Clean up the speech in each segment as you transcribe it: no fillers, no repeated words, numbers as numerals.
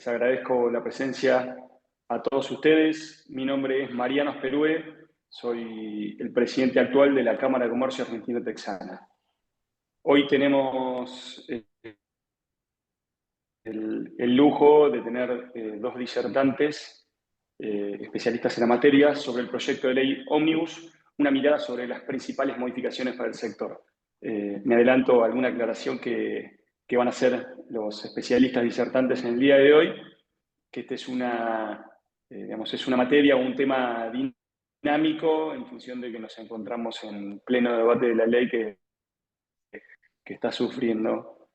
Les agradezco la presencia a todos ustedes. Mi nombre es Mariano Asperue, soy el presidente actual de la Cámara de Comercio Argentino-Texana. Hoy tenemos el lujo de tener dos disertantes especialistas en la materia sobre el proyecto de ley Ómnibus, una mirada sobre las principales modificaciones para el sector. Me adelanto a alguna aclaración que van a hacer los especialistas disertantes en el día de hoy, que esta es es una materia o un tema dinámico en función de que nos encontramos en pleno debate de la ley que está sufriendo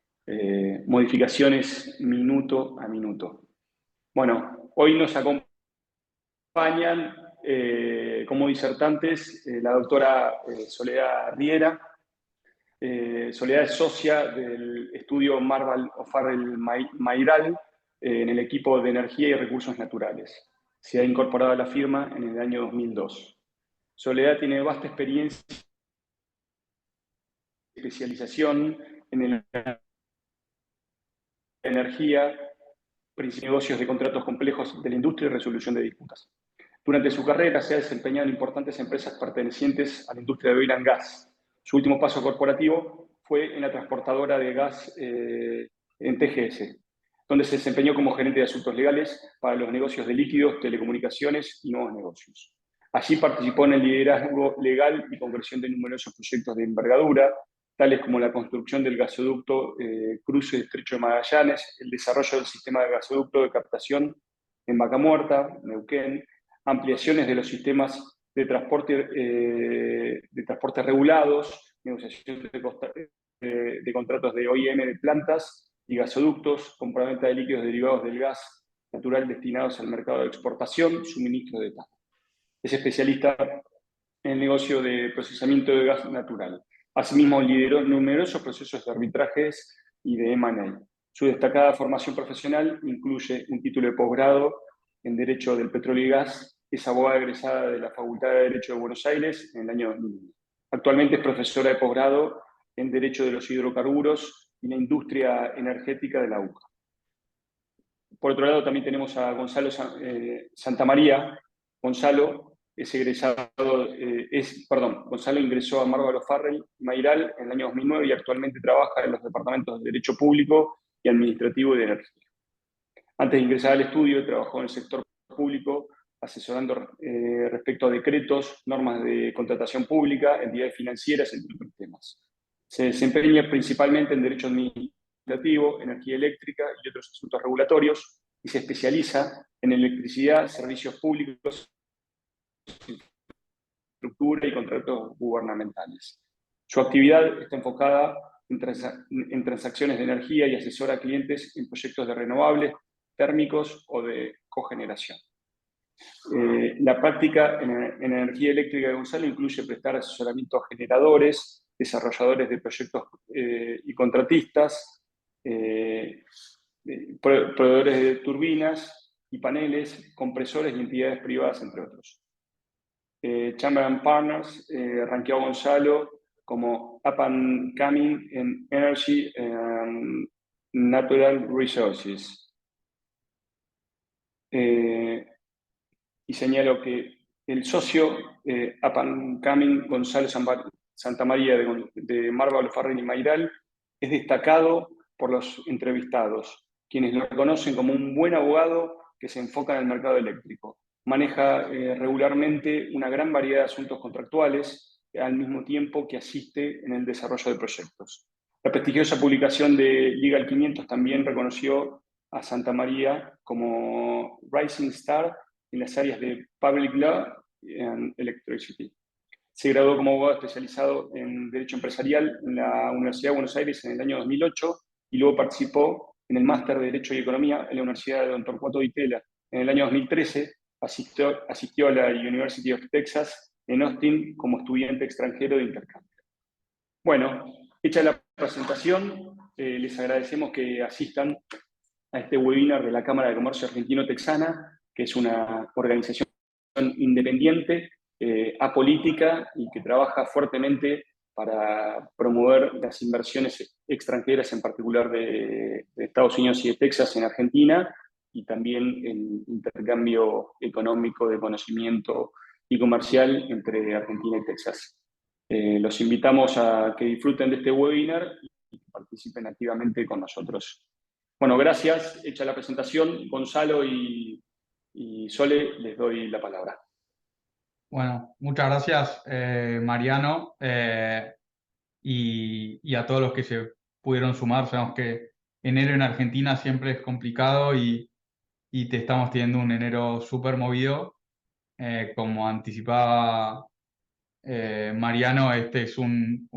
modificaciones minuto a minuto. Bueno, hoy nos acompañan como disertantes la doctora Soledad Riera. Soledad es socia del estudio Marval O'Farrell Mayral en el equipo de energía y recursos naturales. Se ha incorporado a la firma en el año 2002. Soledad tiene vasta experiencia y especialización en energía, negocios de contratos complejos de la industria y resolución de disputas. Durante su carrera se ha desempeñado en importantes empresas pertenecientes a la industria de oil and gas. Su último paso corporativo fue en la transportadora de gas en TGS, donde se desempeñó como gerente de asuntos legales para los negocios de líquidos, telecomunicaciones y nuevos negocios. Allí participó en el liderazgo legal y concreción de numerosos proyectos de envergadura, tales como la construcción del gasoducto Cruce de Estrecho de Magallanes, el desarrollo del sistema de gasoducto de captación en Vaca Muerta, Neuquén, ampliaciones de los sistemas de transporte regulados, negociación de contratos de OIM de plantas y gasoductos, compraventa de líquidos derivados del gas natural destinados al mercado de exportación, suministro de gas. Es especialista en el negocio de procesamiento de gas natural. Asimismo, lideró numerosos procesos de arbitrajes y de M&A. Su destacada formación profesional incluye un título de posgrado en Derecho del Petróleo y Gas. Es abogada egresada de la Facultad de Derecho de Buenos Aires en el año 2001. Actualmente es profesora de posgrado en Derecho de los Hidrocarburos y la Industria Energética de la UCA. Por otro lado, también tenemos a Gonzalo Santamaría. Gonzalo Gonzalo ingresó a Marval O'Farrell Mayral en el año 2009 y actualmente trabaja en los departamentos de Derecho Público y Administrativo y de Energía. Antes de ingresar al estudio, trabajó en el sector público, asesorando respecto a decretos, normas de contratación pública, entidades financieras, entre otros temas. Se desempeña principalmente en Derecho Administrativo, Energía Eléctrica y otros asuntos regulatorios, y se especializa en electricidad, servicios públicos, infraestructura y contratos gubernamentales. Su actividad está enfocada en transacciones de energía y asesora a clientes en proyectos de renovables, térmicos o de cogeneración. La práctica en energía eléctrica de Gonzalo incluye prestar asesoramiento a generadores, desarrolladores de proyectos y contratistas, proveedores de turbinas y paneles, compresores y entidades privadas, entre otros. Chamberlain Partners ranqueó a Gonzalo como Up and Coming en Energy and Natural Resources. Y señalo que el socio Up and Coming Gonzalo Santamaría de Marval O'Farrell Mayral es destacado por los entrevistados, quienes lo reconocen como un buen abogado que se enfoca en el mercado eléctrico. Maneja regularmente una gran variedad de asuntos contractuales, al mismo tiempo que asiste en el desarrollo de proyectos. La prestigiosa publicación de Legal 500 también reconoció a Santamaría como Rising Star en las áreas de Public Law and Electricity. Se graduó como abogado especializado en Derecho Empresarial en la Universidad de Buenos Aires en el año 2008 y luego participó en el Máster de Derecho y Economía en la Universidad de Don Torcuato Di Tella. En el año 2013 asistió a la University of Texas en Austin como estudiante extranjero de intercambio. Bueno, hecha la presentación, les agradecemos que asistan a este webinar de la Cámara de Comercio Argentino-Texana, que es una organización independiente, apolítica y que trabaja fuertemente para promover las inversiones extranjeras, en particular de Estados Unidos y de Texas en Argentina, y también el intercambio económico de conocimiento y comercial entre Argentina y Texas. Los invitamos a que disfruten de este webinar y que participen activamente con nosotros. Bueno, gracias. Hecha la presentación, Gonzalo y Sole, les doy la palabra. Bueno, muchas gracias, Mariano, y a todos los que se pudieron sumar. Sabemos que enero en Argentina siempre es complicado y te estamos teniendo un enero súper movido. Como anticipaba Mariano, este es un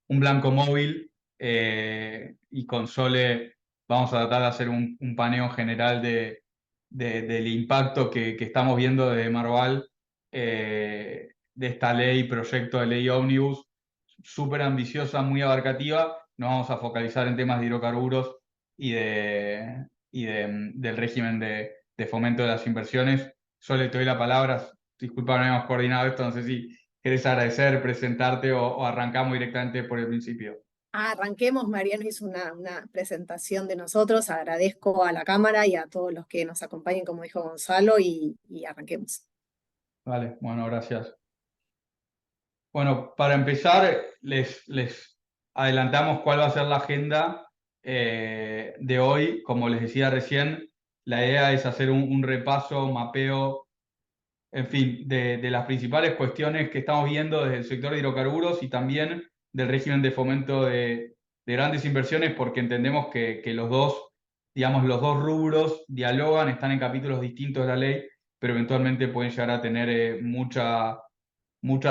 blanco móvil, y con Sole vamos a tratar de hacer un paneo general del impacto que estamos viendo desde Marval, de esta proyecto de ley Ómnibus, súper ambiciosa, muy abarcativa. Nos vamos a focalizar en temas de hidrocarburos del régimen de fomento de las inversiones. Sole, te doy la palabra. Disculpa, no habíamos coordinado esto, no sé si querés agradecer, presentarte o arrancamos directamente por el principio. Arranquemos, Mariano hizo una presentación de nosotros, agradezco a la cámara y a todos los que nos acompañen, como dijo Gonzalo, y arranquemos. Vale, bueno, gracias. Bueno, para empezar, les adelantamos cuál va a ser la agenda de hoy. Como les decía recién, la idea es hacer un repaso, mapeo, en fin, de las principales cuestiones que estamos viendo desde el sector de hidrocarburos y también del régimen de fomento de grandes inversiones, porque entendemos que los dos, digamos, los dos rubros dialogan, están en capítulos distintos de la ley, pero eventualmente pueden llegar a tener mucha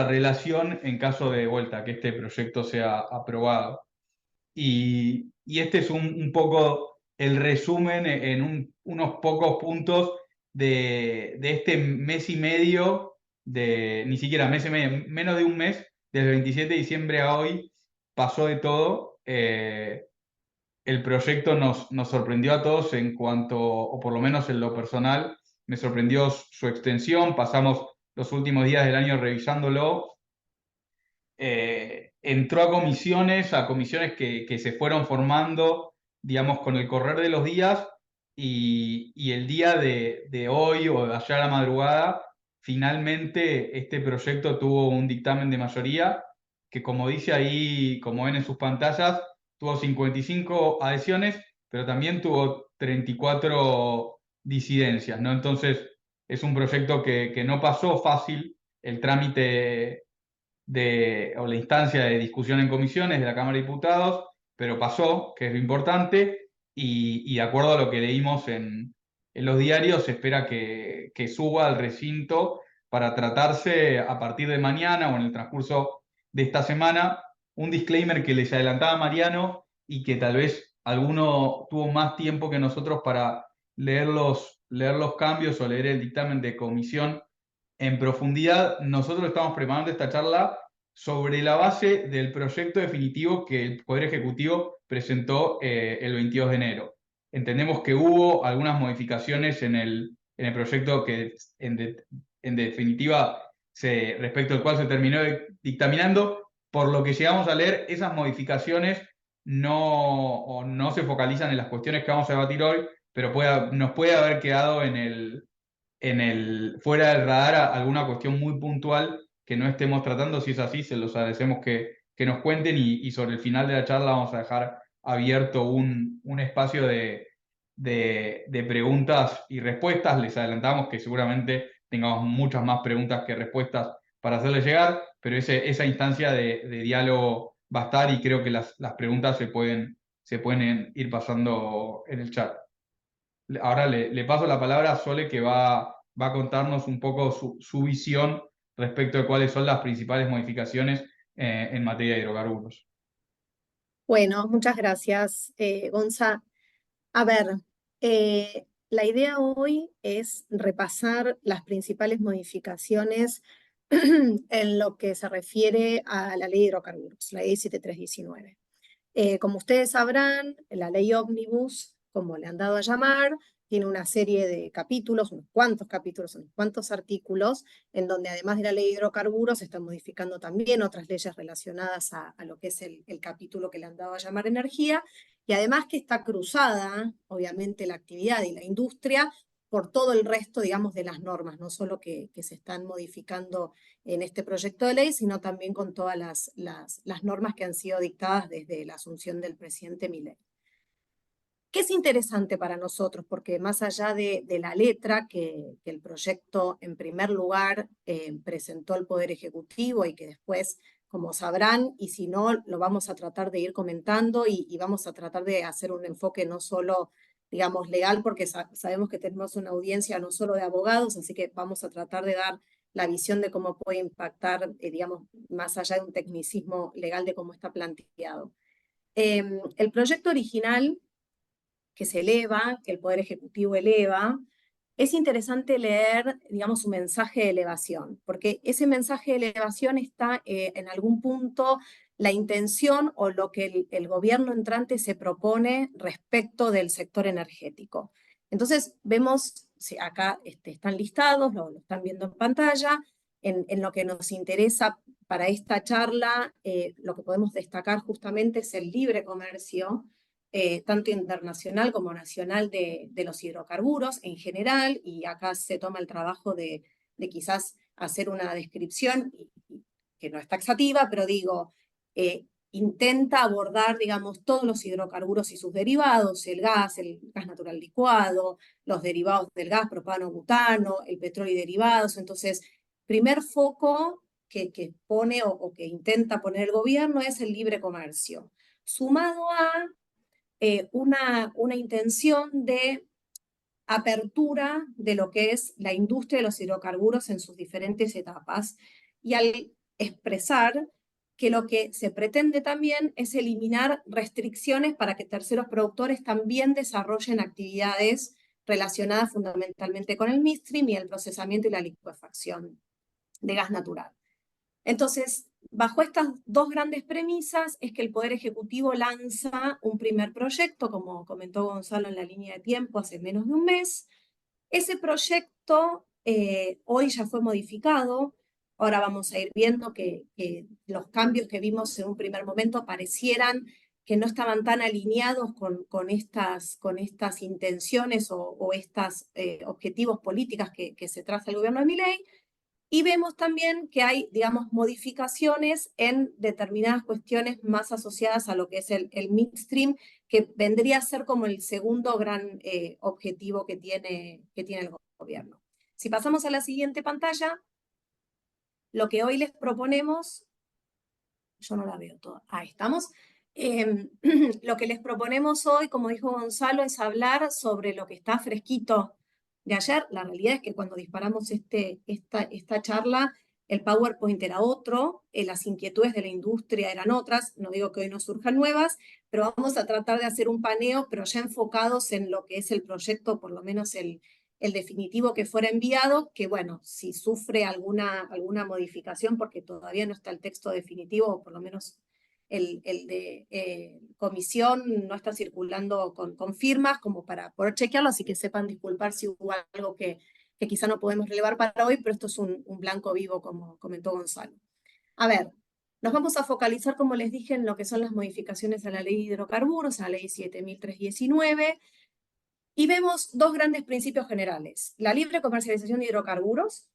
relación en caso de vuelta, que este proyecto sea aprobado. Y este es un poco el resumen en unos pocos puntos de este mes y medio, ni siquiera mes y medio, menos de un mes, desde el 27 de diciembre a hoy, pasó de todo. El proyecto nos sorprendió a todos en cuanto, o por lo menos en lo personal, me sorprendió su extensión. Pasamos los últimos días del año revisándolo. Entró a comisiones que se fueron formando, digamos, con el correr de los días, y el día de hoy o de ayer a la madrugada, finalmente este proyecto tuvo un dictamen de mayoría que, como dice ahí, como ven en sus pantallas, tuvo 55 adhesiones, pero también tuvo 34 disidencias, ¿no? Entonces, es un proyecto que no pasó fácil el trámite o la instancia de discusión en comisiones de la Cámara de Diputados, pero pasó, que es lo importante, y de acuerdo a lo que leímos en los diarios, se espera que suba al recinto para tratarse a partir de mañana o en el transcurso de esta semana. Un disclaimer que les adelantaba Mariano y que tal vez alguno tuvo más tiempo que nosotros para leer los cambios o leer el dictamen de comisión en profundidad. Nosotros estamos preparando esta charla sobre la base del proyecto definitivo que el Poder Ejecutivo presentó el 22 de enero. Entendemos que hubo algunas modificaciones en el proyecto que en definitiva respecto al cual se terminó dictaminando. Por lo que llegamos a leer, esas modificaciones no se focalizan en las cuestiones que vamos a debatir hoy, pero nos puede haber quedado fuera del radar alguna cuestión muy puntual que no estemos tratando. Si es así, se los agradecemos que nos cuenten, y sobre el final de la charla vamos a dejar abierto un espacio de preguntas y respuestas. Les adelantamos que seguramente tengamos muchas más preguntas que respuestas para hacerles llegar, pero esa instancia de diálogo va a estar, y creo que las preguntas se pueden ir pasando en el chat. Ahora le paso la palabra a Sole, que va a contarnos un poco su visión respecto de cuáles son las principales modificaciones en materia de hidrocarburos. Bueno, muchas gracias, Gonza. A ver, la idea hoy es repasar las principales modificaciones en lo que se refiere a la ley de hidrocarburos, la ley 7319. Como ustedes sabrán, la ley Ómnibus, como le han dado a llamar, tiene una serie de capítulos, unos cuantos artículos, en donde además de la ley de hidrocarburos se están modificando también otras leyes relacionadas a lo que es el capítulo que le han dado a llamar energía, y además que está cruzada, obviamente, la actividad y la industria por todo el resto, digamos, de las normas, no solo que se están modificando en este proyecto de ley, sino también con todas las normas que han sido dictadas desde la asunción del presidente Milei. ¿Qué es interesante para nosotros? Porque más allá de la letra que el proyecto en primer lugar presentó el Poder Ejecutivo y que después, como sabrán, y si no, lo vamos a tratar de ir comentando y vamos a tratar de hacer un enfoque no solo, digamos, legal, porque sabemos que tenemos una audiencia no solo de abogados, así que vamos a tratar de dar la visión de cómo puede impactar, digamos, más allá de un tecnicismo legal de cómo está planteado. El proyecto original que se eleva, que el Poder Ejecutivo eleva, es interesante leer, digamos, su mensaje de elevación, porque ese mensaje de elevación está en algún punto la intención o lo que el gobierno entrante se propone respecto del sector energético. Entonces, vemos, acá están listados, lo están viendo en pantalla, en lo que nos interesa para esta charla, lo que podemos destacar justamente es el libre comercio, tanto internacional como nacional de los hidrocarburos en general, y acá se toma el trabajo de quizás hacer una descripción que no es taxativa, pero digo, intenta abordar, digamos, todos los hidrocarburos y sus derivados, el gas natural licuado, los derivados del gas, propano, butano, el petróleo y derivados. Entonces, primer foco que pone o que intenta poner el gobierno es el libre comercio, sumado a una intención de apertura de lo que es la industria de los hidrocarburos en sus diferentes etapas, y al expresar que lo que se pretende también es eliminar restricciones para que terceros productores también desarrollen actividades relacionadas fundamentalmente con el midstream y el procesamiento y la licuefacción de gas natural. Entonces, bajo estas dos grandes premisas es que el Poder Ejecutivo lanza un primer proyecto, como comentó Gonzalo en la línea de tiempo hace menos de un mes. Ese proyecto hoy ya fue modificado. Ahora vamos a ir viendo que los cambios que vimos en un primer momento parecieran que no estaban tan alineados con estas intenciones o estos objetivos políticos que se traza el gobierno de Milei. Y vemos también que hay, digamos, modificaciones en determinadas cuestiones más asociadas a lo que es el midstream, que vendría a ser como el segundo gran objetivo que tiene el gobierno. Si pasamos a la siguiente pantalla, lo que hoy les proponemos, yo no la veo toda, ahí estamos. Lo que les proponemos hoy, como dijo Gonzalo, es hablar sobre lo que está fresquito de ayer. La realidad es que cuando disparamos esta charla, el PowerPoint era otro, las inquietudes de la industria eran otras. No digo que hoy no surjan nuevas, pero vamos a tratar de hacer un paneo, pero ya enfocados en lo que es el proyecto, por lo menos el definitivo que fuera enviado, que bueno, si sufre alguna modificación, porque todavía no está el texto definitivo, o por lo menos el de comisión no está circulando con firmas como para poder chequearlo, así que sepan disculpar si hubo algo que quizá no podemos relevar para hoy, pero esto es un blanco vivo, como comentó Gonzalo. A ver, nos vamos a focalizar, como les dije, en lo que son las modificaciones a la ley de hidrocarburos, a la ley 7319, y vemos dos grandes principios generales: la libre comercialización de hidrocarburos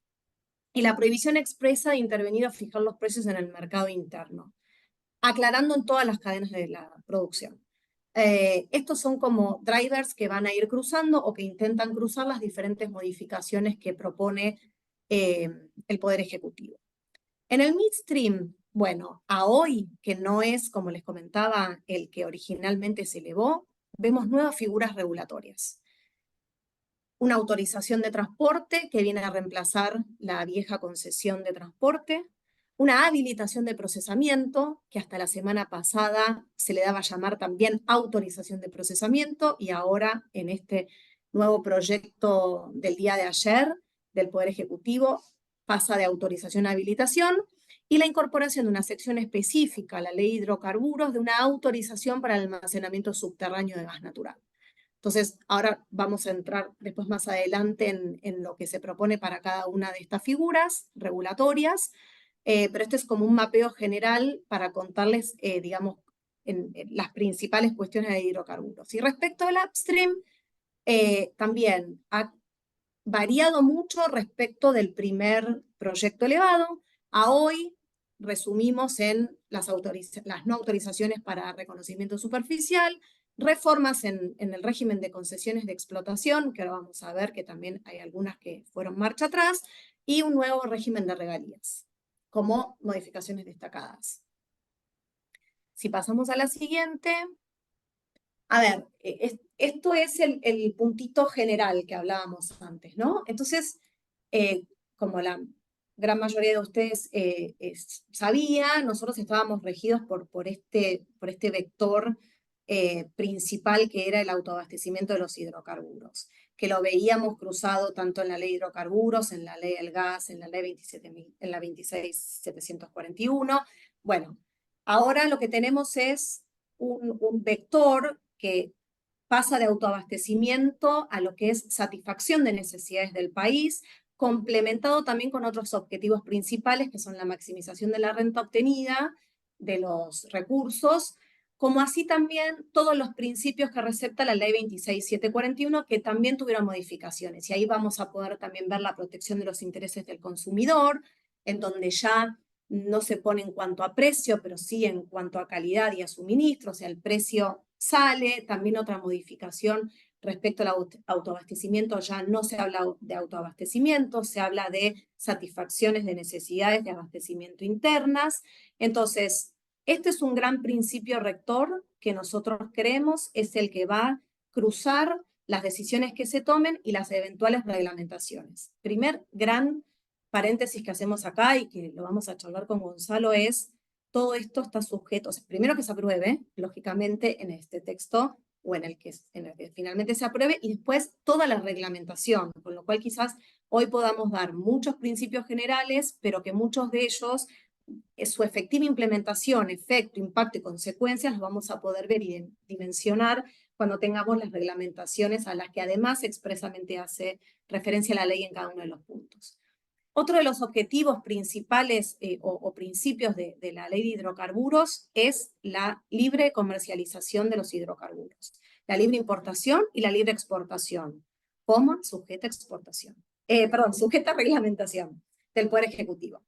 y la prohibición expresa de intervenir o fijar los precios en el mercado interno, aclarando en todas las cadenas de la producción. Estos son como drivers que van a ir cruzando o que intentan cruzar las diferentes modificaciones que propone el Poder Ejecutivo. En el midstream, bueno, a hoy, que no es, como les comentaba, el que originalmente se elevó, vemos nuevas figuras regulatorias. Una autorización de transporte que viene a reemplazar la vieja concesión de transporte, una habilitación de procesamiento, que hasta la semana pasada se le daba a llamar también autorización de procesamiento, y ahora en este nuevo proyecto del día de ayer del Poder Ejecutivo pasa de autorización a habilitación, y la incorporación de una sección específica a la ley de hidrocarburos de una autorización para el almacenamiento subterráneo de gas natural. Entonces, ahora vamos a entrar después más adelante en lo que se propone para cada una de estas figuras regulatorias, pero este es como un mapeo general para contarles, digamos, en las principales cuestiones de hidrocarburos. Y respecto al upstream, también ha variado mucho respecto del primer proyecto elevado. A hoy resumimos en las no autorizaciones para reconocimiento superficial, reformas en el régimen de concesiones de explotación, que ahora vamos a ver que también hay algunas que fueron marcha atrás, y un nuevo régimen de regalías, como modificaciones destacadas. Si pasamos a la siguiente, a ver, esto es el puntito general que hablábamos antes, ¿no? Entonces, como la gran mayoría de ustedes sabía, nosotros estábamos regidos por este vector principal que era el autoabastecimiento de los hidrocarburos, que lo veíamos cruzado tanto en la ley de hidrocarburos, en la ley del gas, en la ley 26.741. Bueno, ahora lo que tenemos es un vector que pasa de autoabastecimiento a lo que es satisfacción de necesidades del país, complementado también con otros objetivos principales, que son la maximización de la renta obtenida, de los recursos, como así también todos los principios que recepta la ley 26.741, que también tuvieron modificaciones. Y ahí vamos a poder también ver la protección de los intereses del consumidor, en donde ya no se pone en cuanto a precio, pero sí en cuanto a calidad y a suministro, o sea, el precio sale. También otra modificación respecto al autoabastecimiento, ya no se habla de autoabastecimiento, se habla de satisfacciones de necesidades de abastecimiento internas. Entonces, este es un gran principio rector que nosotros creemos es el que va a cruzar las decisiones que se tomen y las eventuales reglamentaciones. Primer gran paréntesis que hacemos acá y que lo vamos a charlar con Gonzalo es: todo esto está sujeto, o sea, primero que se apruebe, lógicamente, en este texto o en el que finalmente se apruebe, y después toda la reglamentación, con lo cual quizás hoy podamos dar muchos principios generales, pero que muchos de ellos, su efectiva implementación, efecto, impacto y consecuencias, los vamos a poder ver y dimensionar cuando tengamos las reglamentaciones a las que además expresamente hace referencia la ley en cada uno de los puntos. Otro de los objetivos principales o principios de la ley de hidrocarburos es la libre comercialización de los hidrocarburos, la libre importación y la libre exportación, sujeta a sujeta a reglamentación del Poder Ejecutivo.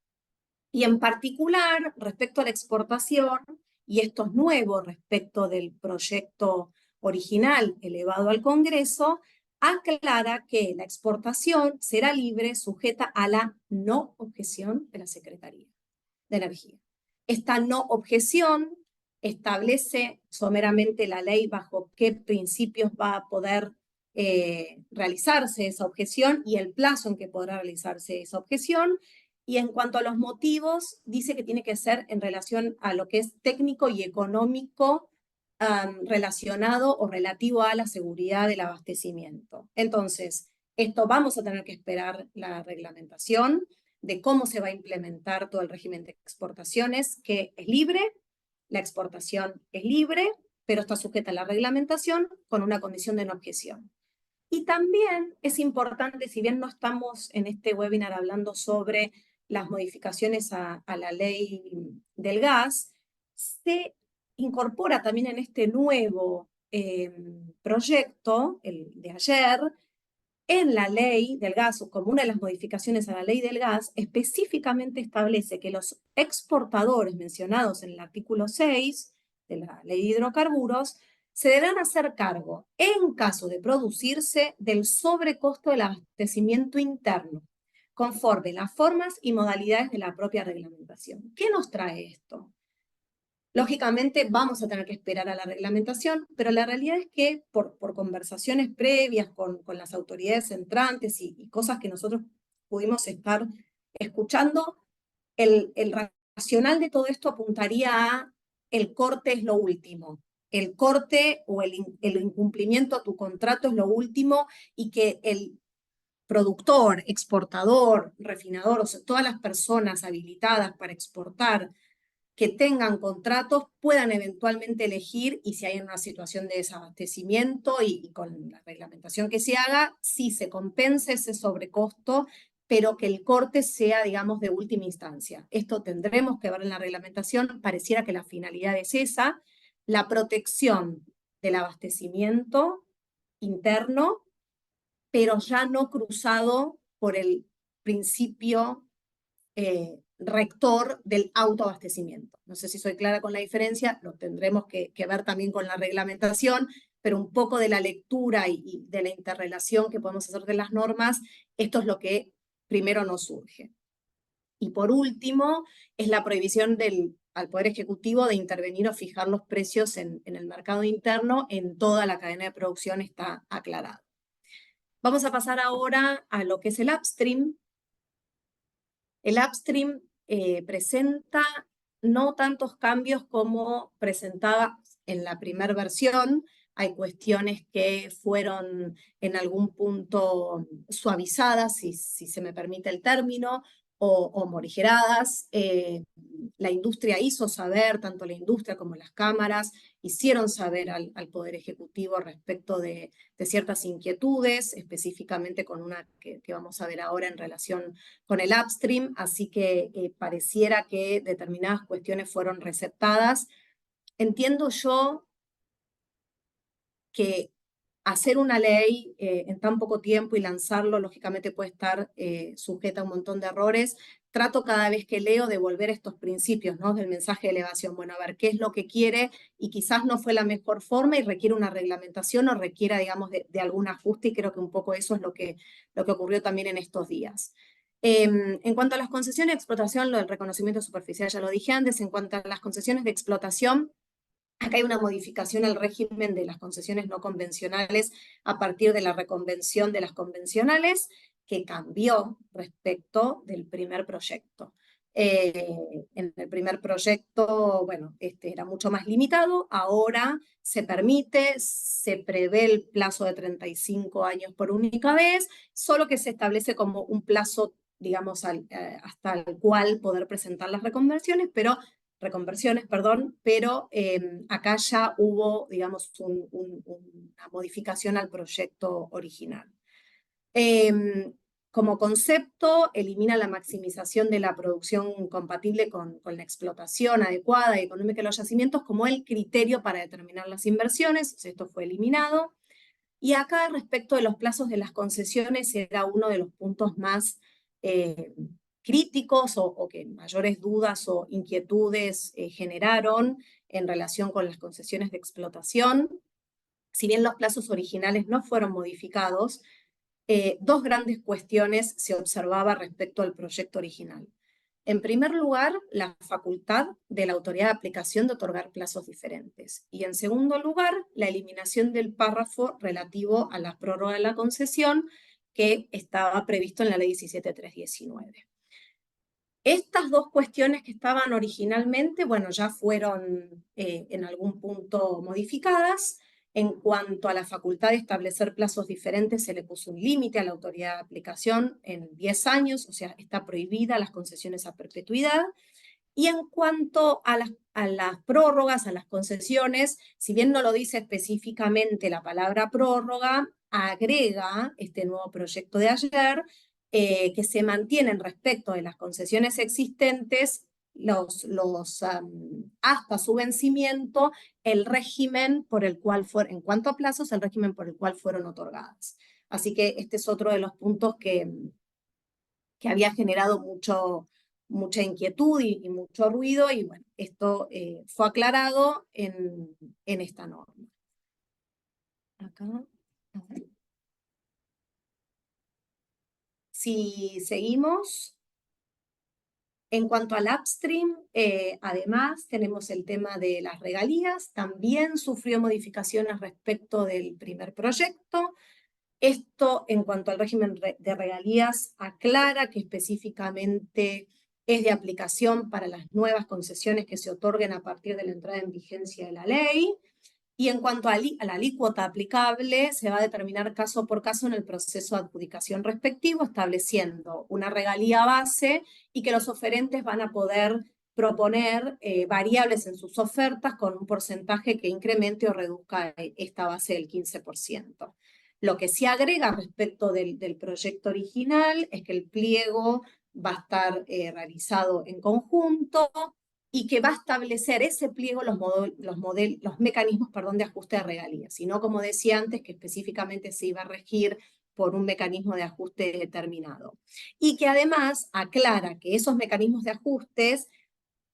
Y en particular, respecto a la exportación, y esto es nuevo respecto del proyecto original elevado al Congreso, aclara que la exportación será libre, sujeta a la no objeción de la Secretaría de Energía. Esta no objeción establece someramente la ley bajo qué principios va a poder realizarse esa objeción y el plazo en que podrá realizarse esa objeción. Y en cuanto a los motivos, dice que tiene que ser en relación a lo que es técnico y económico relacionado o relativo a la seguridad del abastecimiento. Entonces, esto vamos a tener que esperar la reglamentación de cómo se va a implementar todo el régimen de exportaciones, que es libre, la exportación es libre, pero está sujeta a la reglamentación con una condición de no objeción. Y también es importante, si bien no estamos en este webinar hablando sobre las modificaciones a la ley del gas, se incorpora también en este nuevo proyecto, el de ayer, en la ley del gas, como una de las modificaciones a la ley del gas, específicamente establece que los exportadores mencionados en el artículo 6 de la ley de hidrocarburos se deberán hacer cargo, en caso de producirse, del sobrecosto del abastecimiento interno, conforme las formas y modalidades de la propia reglamentación. ¿Qué nos trae esto? Lógicamente vamos a tener que esperar a la reglamentación, pero la realidad es que por conversaciones previas con las autoridades entrantes y cosas que nosotros pudimos estar escuchando, el racional de todo esto apuntaría a el corte es lo último. El corte o el incumplimiento a tu contrato es lo último, y que el productor, exportador, refinador, o sea, todas las personas habilitadas para exportar que tengan contratos puedan eventualmente elegir, y si hay una situación de desabastecimiento y con la reglamentación que se haga, sí se compense ese sobrecosto, pero que el corte sea, digamos, de última instancia. Esto tendremos que ver en la reglamentación, pareciera que la finalidad es esa, la protección del abastecimiento interno, pero ya no cruzado por el principio rector del autoabastecimiento. No sé si soy clara con la diferencia, lo tendremos que ver también con la reglamentación, pero un poco de la lectura y de la interrelación que podemos hacer de las normas, esto es lo que primero nos surge. Y por último, es la prohibición al Poder Ejecutivo de intervenir o fijar los precios en el mercado interno, en toda la cadena de producción está aclarado. Vamos a pasar ahora a lo que es el upstream. El upstream presenta no tantos cambios como presentaba en la primera versión. Hay cuestiones que fueron en algún punto suavizadas, si se me permite el término, o morigeradas. La industria hizo saber, tanto la industria como las cámaras, hicieron saber al Poder Ejecutivo respecto de ciertas inquietudes, específicamente con una que vamos a ver ahora en relación con el upstream, así que pareciera que determinadas cuestiones fueron receptadas. Entiendo yo que hacer una ley en tan poco tiempo y lanzarlo, lógicamente puede estar sujeta a un montón de errores. Trato cada vez que leo de volver a estos principios, ¿no? Del mensaje de elevación. Bueno, a ver qué es lo que quiere y quizás no fue la mejor forma y requiere una reglamentación o requiera, digamos, de algún ajuste, y creo que un poco eso es lo que ocurrió también en estos días. En cuanto a las concesiones de explotación, lo del reconocimiento superficial ya lo dije antes. En cuanto a las concesiones de explotación, acá hay una modificación al régimen de las concesiones no convencionales a partir de la reconvención de las convencionales, que cambió respecto del primer proyecto. En el primer proyecto, bueno, era mucho más limitado, ahora se permite, se prevé el plazo de 35 años por única vez, solo que se establece como un plazo, digamos, hasta el cual poder presentar las reconversiones, pero acá ya hubo, digamos, una modificación al proyecto original. Como concepto, elimina la maximización de la producción compatible con la explotación adecuada y económica de los yacimientos como el criterio para determinar las inversiones. Esto fue eliminado. Y acá, respecto de los plazos de las concesiones, era uno de los puntos más críticos o que mayores dudas o inquietudes generaron en relación con las concesiones de explotación. Si bien los plazos originales no fueron modificados, dos grandes cuestiones se observaba respecto al proyecto original. En primer lugar, la facultad de la autoridad de aplicación de otorgar plazos diferentes. Y en segundo lugar, la eliminación del párrafo relativo a la prórroga de la concesión que estaba previsto en la ley 17.319. Estas dos cuestiones que estaban originalmente, bueno, ya fueron en algún punto modificadas. En cuanto a la facultad de establecer plazos diferentes, se le puso un límite a la autoridad de aplicación en 10 años, o sea, está prohibida las concesiones a perpetuidad. Y en cuanto a las prórrogas, a las concesiones, si bien no lo dice específicamente la palabra prórroga, agrega este nuevo proyecto de ayer, que se mantienen respecto de las concesiones existentes hasta su vencimiento, el régimen por el cual fueron, en cuanto a plazos, el régimen por el cual fueron otorgadas. Así que este es otro de los puntos que había generado mucha inquietud y mucho ruido, y bueno, esto fue aclarado en esta norma. Acá, a ver. Si seguimos, en cuanto al upstream, además tenemos el tema de las regalías, también sufrió modificaciones respecto del primer proyecto. Esto, en cuanto al régimen de regalías, aclara que específicamente es de aplicación para las nuevas concesiones que se otorguen a partir de la entrada en vigencia de la ley. Y en cuanto a la alícuota aplicable, se va a determinar caso por caso en el proceso de adjudicación respectivo, estableciendo una regalía base y que los oferentes van a poder proponer variables en sus ofertas con un porcentaje que incremente o reduzca esta base del 15%. Lo que se agrega respecto del proyecto original es que el pliego va a estar realizado en conjunto y que va a establecer ese pliego los mecanismos de ajuste de regalías, y no, como decía antes, que específicamente se iba a regir por un mecanismo de ajuste determinado. Y que además aclara que esos mecanismos de ajustes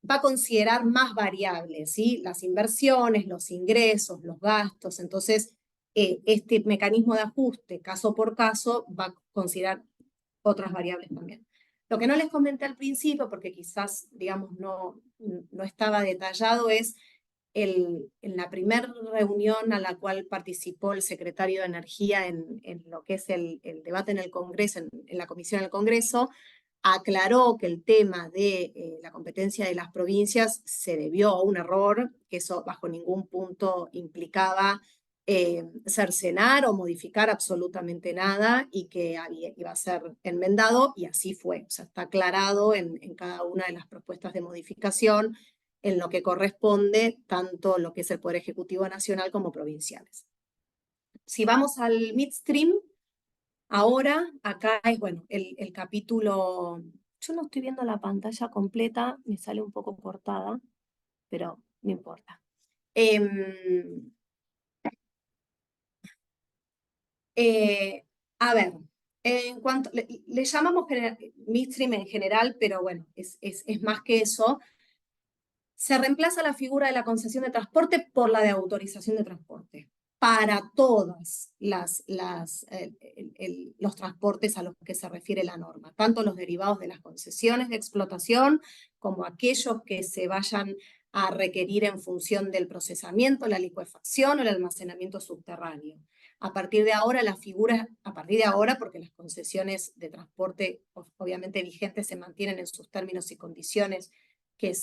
va a considerar más variables, ¿sí? Las inversiones, los ingresos, los gastos. Entonces, este mecanismo de ajuste, caso por caso, va a considerar otras variables también. Lo que no les comenté al principio, porque quizás, digamos, no estaba detallado, es en la primera reunión a la cual participó el secretario de Energía en lo que es el debate en el Congreso, en la comisión del Congreso, aclaró que el tema de la competencia de las provincias se debió a un error, que eso bajo ningún punto implicaba cercenar o modificar absolutamente nada, y que iba a ser enmendado, y así fue. O sea, está aclarado en cada una de las propuestas de modificación en lo que corresponde tanto lo que es el Poder Ejecutivo Nacional como provinciales. Si vamos al midstream, ahora acá es, bueno, el capítulo, yo no estoy viendo la pantalla completa, me sale un poco cortada, pero no importa. A ver, en cuanto, le llamamos midstream en general, pero bueno, es más que eso. Se reemplaza la figura de la concesión de transporte por la de autorización de transporte para todos los transportes a los que se refiere la norma, tanto los derivados de las concesiones de explotación como aquellos que se vayan a requerir en función del procesamiento, la licuefacción o el almacenamiento subterráneo. A partir de ahora, porque las concesiones de transporte obviamente vigentes se mantienen en sus términos y condiciones que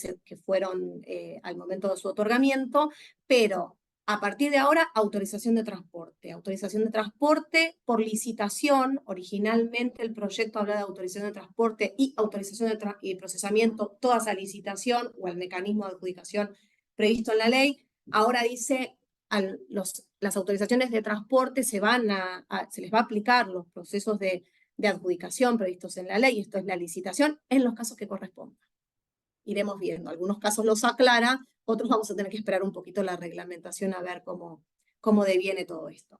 fueron al momento de su otorgamiento, pero a partir de ahora, autorización de transporte. Autorización de transporte por licitación. Originalmente el proyecto habla de autorización de transporte y autorización de procesamiento, todas a licitación o al mecanismo de adjudicación previsto en la ley. Ahora dice, las autorizaciones de transporte se les va a aplicar los procesos de adjudicación previstos en la ley. Esto es la licitación en los casos que correspondan. Iremos viendo. Algunos casos los aclara, otros vamos a tener que esperar un poquito la reglamentación a ver cómo deviene todo esto.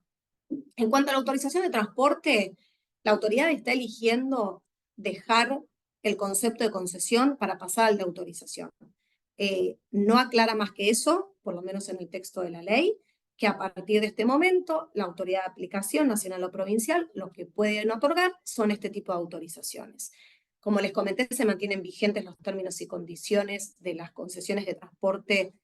En cuanto a la autorización de transporte, la autoridad está eligiendo dejar el concepto de concesión para pasar al de autorización. No aclara más que eso, por lo menos en el texto de la ley, que a partir de este momento la autoridad de aplicación nacional o provincial lo que pueden otorgar son este tipo de autorizaciones. Como les comenté, se mantienen vigentes los términos y condiciones de las concesiones de transporte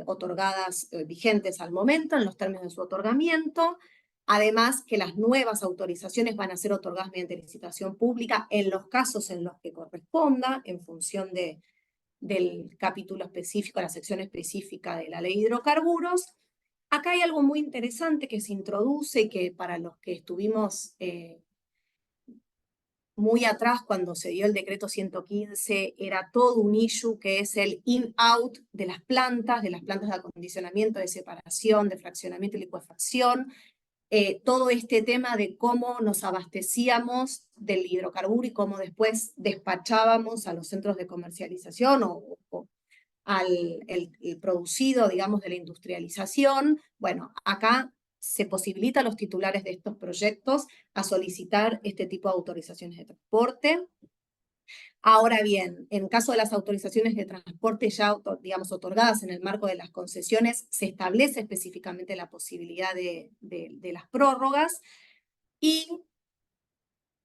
otorgadas, vigentes al momento, en los términos de su otorgamiento. Además, que las nuevas autorizaciones van a ser otorgadas mediante licitación pública en los casos en los que corresponda, en función del capítulo específico, la sección específica de la ley de hidrocarburos. Acá hay algo muy interesante que se introduce y que para los que estuvimos muy atrás, cuando se dio el decreto 115, era todo un issue, que es el in-out de las plantas de acondicionamiento, de separación, de fraccionamiento y licuefacción. Todo este tema de cómo nos abastecíamos del hidrocarburo y cómo después despachábamos a los centros de comercialización o el producido, digamos, de la industrialización. Bueno, acá se posibilita a los titulares de estos proyectos a solicitar este tipo de autorizaciones de transporte. Ahora bien, en caso de las autorizaciones de transporte ya, digamos, otorgadas en el marco de las concesiones, se establece específicamente la posibilidad de las prórrogas y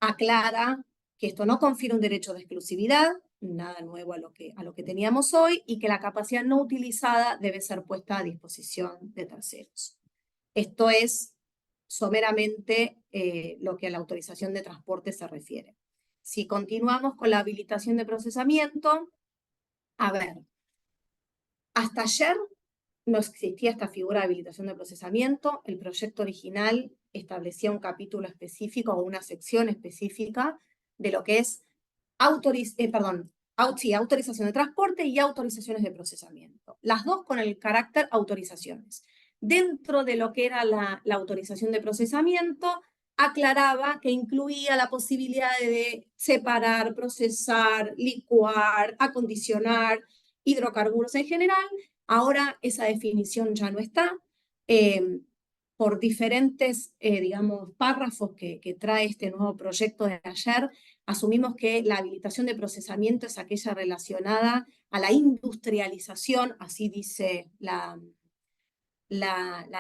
aclara que esto no confiere un derecho de exclusividad, nada nuevo a lo que teníamos hoy, y que la capacidad no utilizada debe ser puesta a disposición de terceros. Esto es someramente lo que a la autorización de transporte se refiere. Si continuamos con la habilitación de procesamiento, a ver, hasta ayer no existía esta figura de habilitación de procesamiento. El proyecto original establecía un capítulo específico o una sección específica de lo que es Sí, autorización de transporte y autorizaciones de procesamiento. Las dos con el carácter autorizaciones. Dentro de lo que era la autorización de procesamiento, aclaraba que incluía la posibilidad de separar, procesar, licuar, acondicionar hidrocarburos en general. Ahora esa definición ya no está. Por diferentes, digamos, párrafos que trae este nuevo proyecto de ayer, asumimos que la habilitación de procesamiento es aquella relacionada a la industrialización, así dice la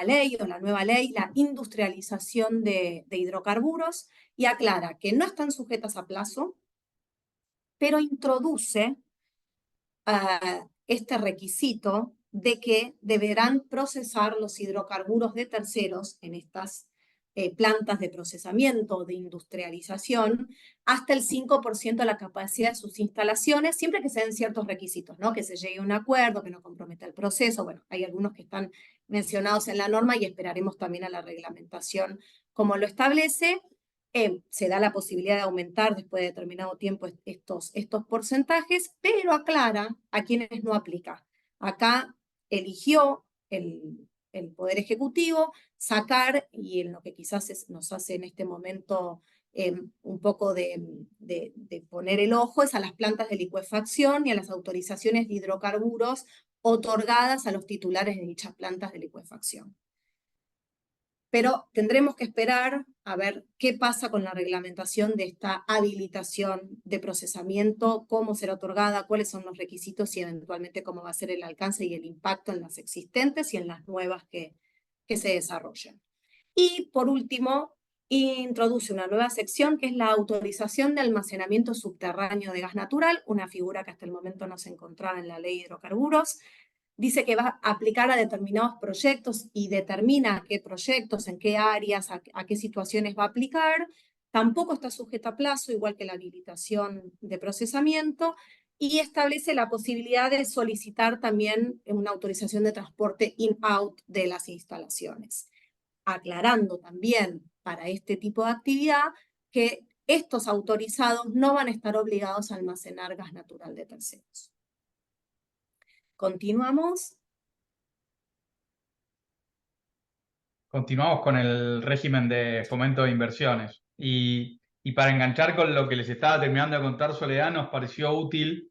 ley o la nueva ley, la industrialización de hidrocarburos, y aclara que no están sujetas a plazo, pero introduce este requisito de que deberán procesar los hidrocarburos de terceros en estas plantas de procesamiento o de industrialización hasta el 5% de la capacidad de sus instalaciones, siempre que se den ciertos requisitos, ¿no? Que se llegue a un acuerdo, que no comprometa el proceso. Bueno, hay algunos que están mencionados en la norma y esperaremos también a la reglamentación como lo establece. Se da la posibilidad de aumentar después de determinado tiempo estos porcentajes, pero aclara a quienes no aplica. Acá eligió el Poder Ejecutivo sacar, y en lo que quizás nos hace en este momento un poco de poner el ojo, es a las plantas de licuefacción y a las autorizaciones de hidrocarburos otorgadas a los titulares de dichas plantas de licuefacción. Pero tendremos que esperar a ver qué pasa con la reglamentación de esta habilitación de procesamiento, cómo será otorgada, cuáles son los requisitos y eventualmente cómo va a ser el alcance y el impacto en las existentes y en las nuevas que se desarrollen. Y por último, introduce una nueva sección que es la autorización de almacenamiento subterráneo de gas natural, una figura que hasta el momento no se encontraba en la ley de hidrocarburos. Dice que va a aplicar a determinados proyectos y determina a qué proyectos, en qué áreas, a qué situaciones va a aplicar. Tampoco está sujeta a plazo, igual que la habilitación de procesamiento, y establece la posibilidad de solicitar también una autorización de transporte in-out de las instalaciones, aclarando también para este tipo de actividad que estos autorizados no van a estar obligados a almacenar gas natural de terceros. Continuamos. Continuamos con el régimen de fomento de inversiones. Y para enganchar con lo que les estaba terminando de contar Soledad, nos pareció útil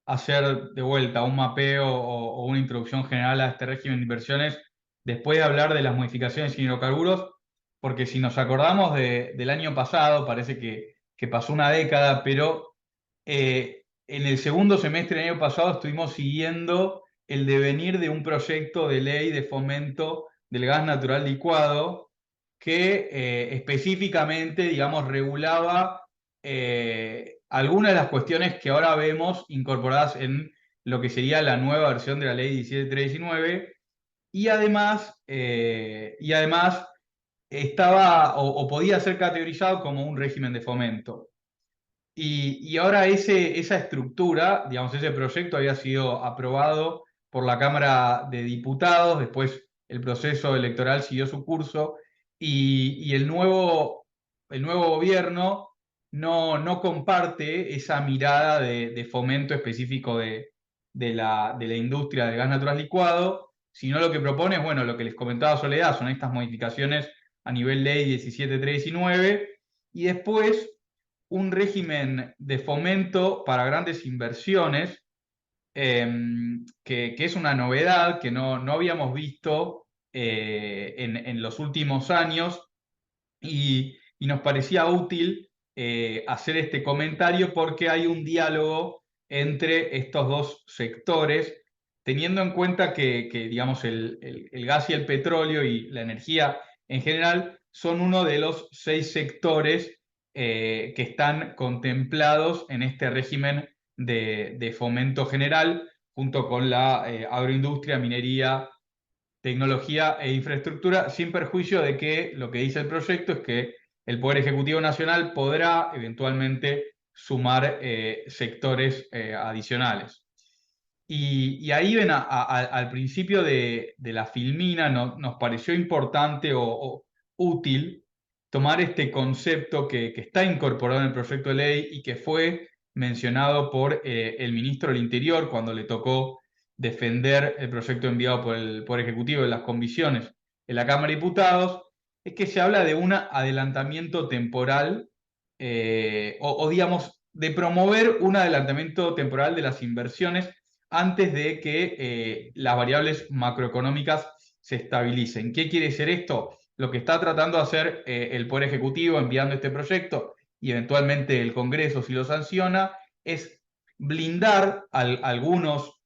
hacer de vuelta un mapeo o una introducción general a este régimen de inversiones después de hablar de las modificaciones en hidrocarburos, porque si nos acordamos del año pasado, parece que pasó una década, pero en el segundo semestre del año pasado estuvimos siguiendo el devenir de un proyecto de ley de fomento del gas natural licuado que específicamente, digamos, regulaba algunas de las cuestiones que ahora vemos incorporadas en lo que sería la nueva versión de la ley 17319, y además estaba o podía ser categorizado como un régimen de fomento. Y ahora esa estructura, digamos, ese proyecto había sido aprobado por la Cámara de Diputados, después el proceso electoral siguió su curso y el nuevo gobierno no comparte esa mirada de fomento específico de la industria del gas natural licuado, sino lo que propone es, bueno, lo que les comentaba Soledad, son estas modificaciones a nivel ley 17319, y después un régimen de fomento para grandes inversiones, que es una novedad que no habíamos visto en los últimos años, y nos parecía útil hacer este comentario porque hay un diálogo entre estos dos sectores, teniendo en cuenta que digamos, el gas y el petróleo y la energía en general son uno de los 6 sectores que están contemplados en este régimen de fomento general, junto con la agroindustria, minería, tecnología e infraestructura, sin perjuicio de que lo que dice el proyecto es que el Poder Ejecutivo Nacional podrá eventualmente sumar sectores adicionales. Y ahí ven, al principio de la filmina nos pareció importante o útil tomar este concepto que está incorporado en el proyecto de ley y que fue mencionado por el ministro del Interior cuando le tocó defender el proyecto enviado por el Poder Ejecutivo de las comisiones en la Cámara de Diputados, es que se habla de un adelantamiento temporal, digamos, de promover un adelantamiento temporal de las inversiones antes de que las variables macroeconómicas se estabilicen. ¿Qué quiere decir esto? Lo que está tratando de hacer el Poder Ejecutivo enviando este proyecto y eventualmente el Congreso, si lo sanciona, es blindar algunos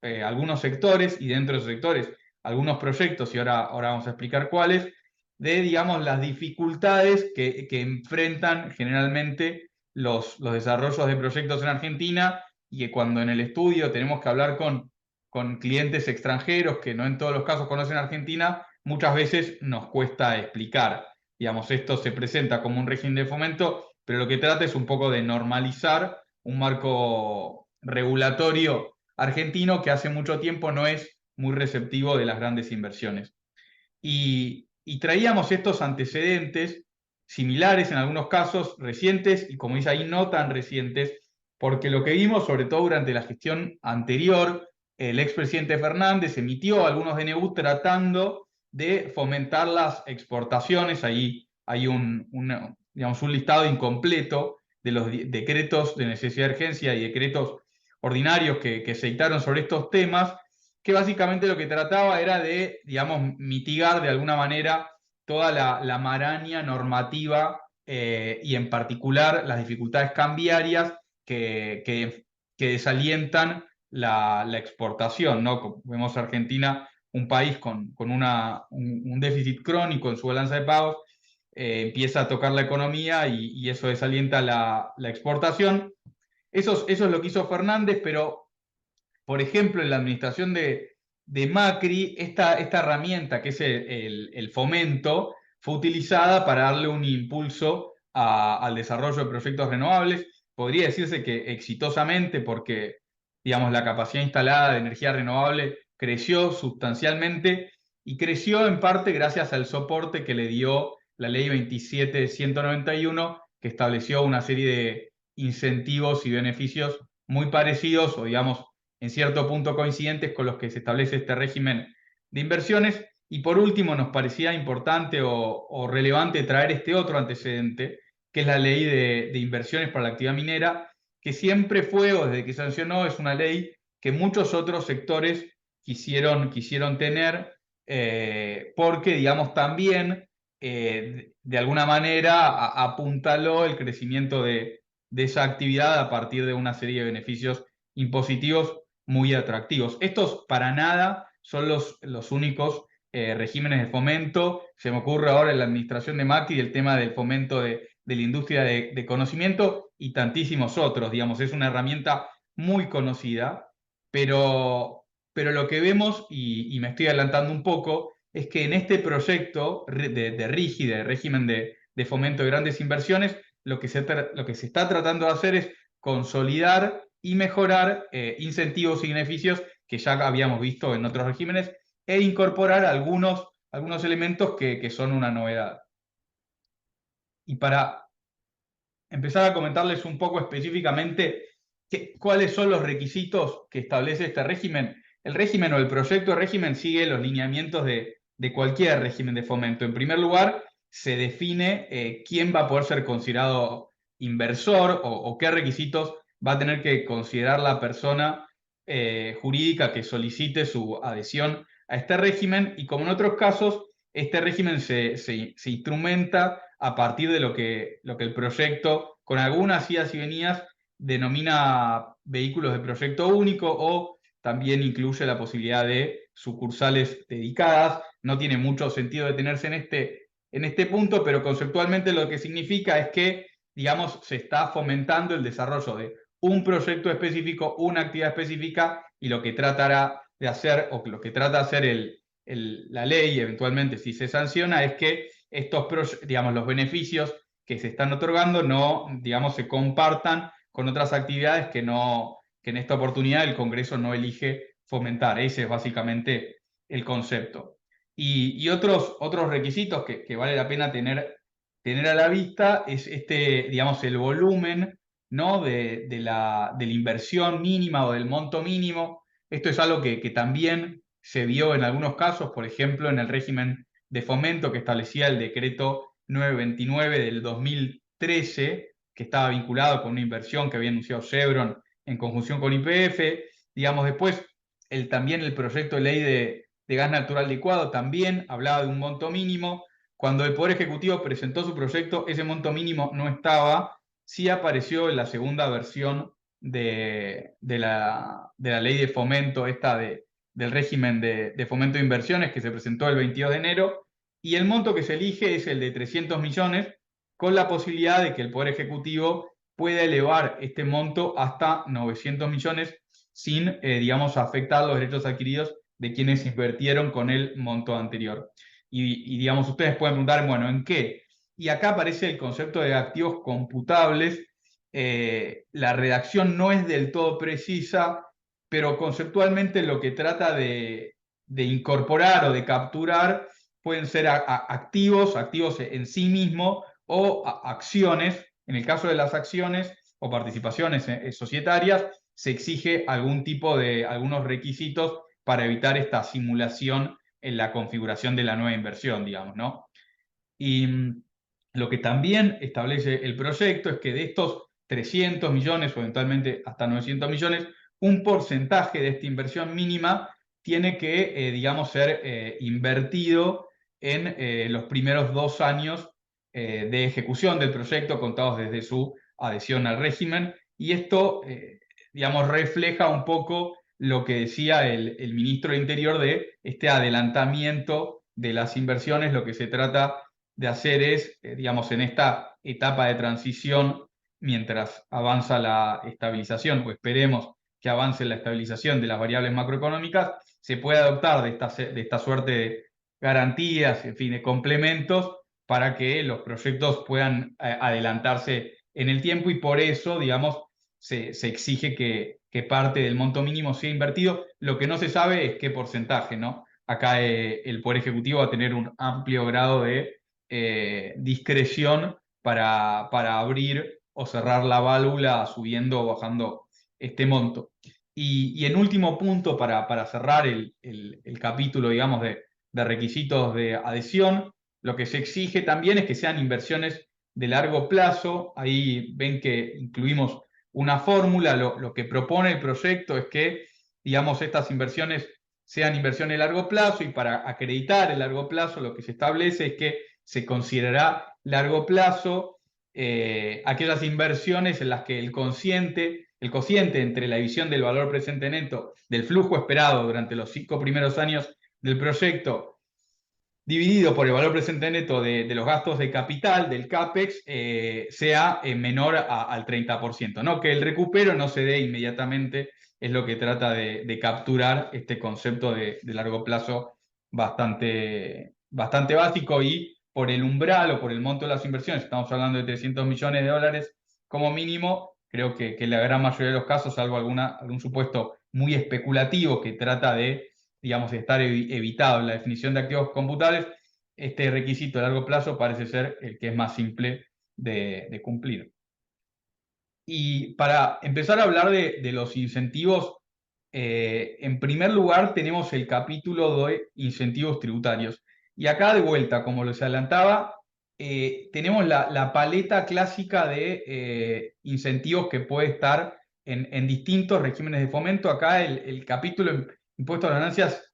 sectores, y dentro de esos sectores algunos proyectos, y ahora vamos a explicar cuáles, de, digamos, las dificultades que enfrentan generalmente los desarrollos de proyectos en Argentina, y que cuando en el estudio tenemos que hablar con clientes extranjeros que no en todos los casos conocen Argentina, muchas veces nos cuesta explicar. Digamos, esto se presenta como un régimen de fomento, pero lo que trata es un poco de normalizar un marco regulatorio argentino que hace mucho tiempo no es muy receptivo de las grandes inversiones. Y traíamos estos antecedentes similares en algunos casos, recientes, y como dice ahí, no tan recientes, porque lo que vimos, sobre todo durante la gestión anterior, el expresidente Fernández emitió algunos DNU tratando de fomentar las exportaciones. Ahí hay digamos, un listado incompleto de los decretos de necesidad de urgencia y decretos ordinarios que se dictaron sobre estos temas, que básicamente lo que trataba era de, digamos, mitigar de alguna manera toda la maraña normativa y en particular las dificultades cambiarias que desalientan la exportación, ¿no? Como vemos Argentina, un país con un déficit crónico en su balanza de pagos, empieza a tocar la economía y eso desalienta la exportación. Eso es lo que hizo Fernández, pero por ejemplo, en la administración de Macri, esta herramienta que es el fomento fue utilizada para darle un impulso al desarrollo de proyectos renovables. Podría decirse que exitosamente porque, digamos, la capacidad instalada de energía renovable creció sustancialmente y creció en parte gracias al soporte que le dio la ley 27.191, que estableció una serie de incentivos y beneficios muy parecidos o, digamos, en cierto punto coincidentes con los que se establece este régimen de inversiones. Y por último, nos parecía importante o relevante traer este otro antecedente, que es la ley de inversiones para la actividad minera, que siempre fue, o desde que sancionó, es una ley que muchos otros sectores quisieron tener, porque, digamos, también, de alguna manera, apuntaló el crecimiento de esa actividad a partir de una serie de beneficios impositivos muy atractivos. Estos para nada son los únicos regímenes de fomento. Se me ocurre ahora en la administración de Macri el tema del fomento de la industria de conocimiento y tantísimos otros. Digamos, es una herramienta muy conocida, pero lo que vemos, y me estoy adelantando un poco, es que en este proyecto de RIGI, de régimen de fomento de grandes inversiones, lo que se está tratando de hacer es consolidar y mejorar incentivos y beneficios que ya habíamos visto en otros regímenes e incorporar algunos elementos que son una novedad. Y para empezar a comentarles un poco específicamente cuáles son los requisitos que establece este régimen, el régimen o el proyecto de régimen sigue los lineamientos de cualquier régimen de fomento. En primer lugar, se define quién va a poder ser considerado inversor o qué requisitos va a tener que considerar la persona jurídica que solicite su adhesión a este régimen, y como en otros casos, este régimen se instrumenta a partir de lo que el proyecto, con algunas idas y venidas, denomina vehículos de proyecto único, o también incluye la posibilidad de sucursales dedicadas. No tiene mucho sentido detenerse en este punto, pero conceptualmente lo que significa es que, digamos, se está fomentando el desarrollo de un proyecto específico, una actividad específica, y lo que tratará de hacer, o lo que trata de hacer la ley, eventualmente si se sanciona, es que digamos, los beneficios que se están otorgando no, digamos, se compartan con otras actividades que en esta oportunidad el Congreso no elige fomentar. Ese es básicamente el concepto. Y otros requisitos que vale la pena tener a la vista es digamos, el volumen ¿no? de la inversión mínima o del monto mínimo. Esto es algo que también se vio en algunos casos, por ejemplo, en el régimen de fomento que establecía el decreto 929 del 2013, que estaba vinculado con una inversión que había anunciado Chevron en conjunción con YPF. Digamos, después también el proyecto de ley de gas natural licuado también hablaba de un monto mínimo. Cuando el Poder Ejecutivo presentó su proyecto, ese monto mínimo no estaba. Sí apareció en la segunda versión de la ley de fomento, del régimen de fomento de inversiones, que se presentó el 22 de enero, y el monto que se elige es el de 300 millones, con la posibilidad de que el Poder Ejecutivo pueda elevar este monto hasta 900 millones sin, digamos, afectar los derechos adquiridos de quienes invirtieron con el monto anterior. Digamos, ustedes pueden preguntar, bueno, ¿en qué? Y acá aparece el concepto de activos computables. La redacción no es del todo precisa, pero conceptualmente lo que trata de incorporar o de capturar pueden ser activos en sí mismos, o acciones. En el caso de las acciones o participaciones societarias, se exige algunos requisitos para evitar esta simulación en la configuración de la nueva inversión, digamos, ¿no? Y lo que también establece el proyecto es que de estos 300 millones o eventualmente hasta 900 millones, un porcentaje de esta inversión mínima tiene que, digamos, ser invertido en los primeros 2 años de ejecución del proyecto, contados desde su adhesión al régimen. Y esto, digamos, refleja un poco lo que decía el ministro del Interior de este adelantamiento de las inversiones. Lo que se trata de hacer es, digamos, en esta etapa de transición, mientras avanza la estabilización, o esperemos que avance la estabilización de las variables macroeconómicas, se puede adoptar de esta suerte de garantías, en fin, de complementos, para que los proyectos puedan adelantarse en el tiempo, y por eso, digamos, se exige que parte del monto mínimo sea invertido. Lo que no se sabe es qué porcentaje, ¿no? Acá el Poder Ejecutivo va a tener un amplio grado de discreción para abrir o cerrar la válvula subiendo o bajando este monto. Y en último punto, para cerrar el capítulo, digamos, de requisitos de adhesión, lo que se exige también es que sean inversiones de largo plazo. Ahí ven que incluimos una fórmula. Lo que propone el proyecto es que, digamos, estas inversiones sean inversiones de largo plazo, y para acreditar el largo plazo lo que se establece es que se considerará largo plazo aquellas inversiones en las que el cociente entre la división del valor presente neto del flujo esperado durante los 5 primeros años del proyecto, dividido por el valor presente neto de los gastos de capital, del CAPEX, sea menor al 30%, ¿no? Que el recupero no se dé inmediatamente, es lo que trata de capturar este concepto de largo plazo bastante básico. Y por el umbral o por el monto de las inversiones, estamos hablando de 300 millones de dólares como mínimo. Creo que la gran mayoría de los casos, salvo algún supuesto muy especulativo que trata de, digamos, estar evitado en la definición de activos computables, este requisito a largo plazo parece ser el que es más simple de cumplir. Y para empezar a hablar de los incentivos, en primer lugar tenemos el capítulo de incentivos tributarios. Y acá, de vuelta, como les adelantaba, tenemos la paleta clásica de incentivos que puede estar en distintos regímenes de fomento. Acá el capítulo impuesto a las ganancias,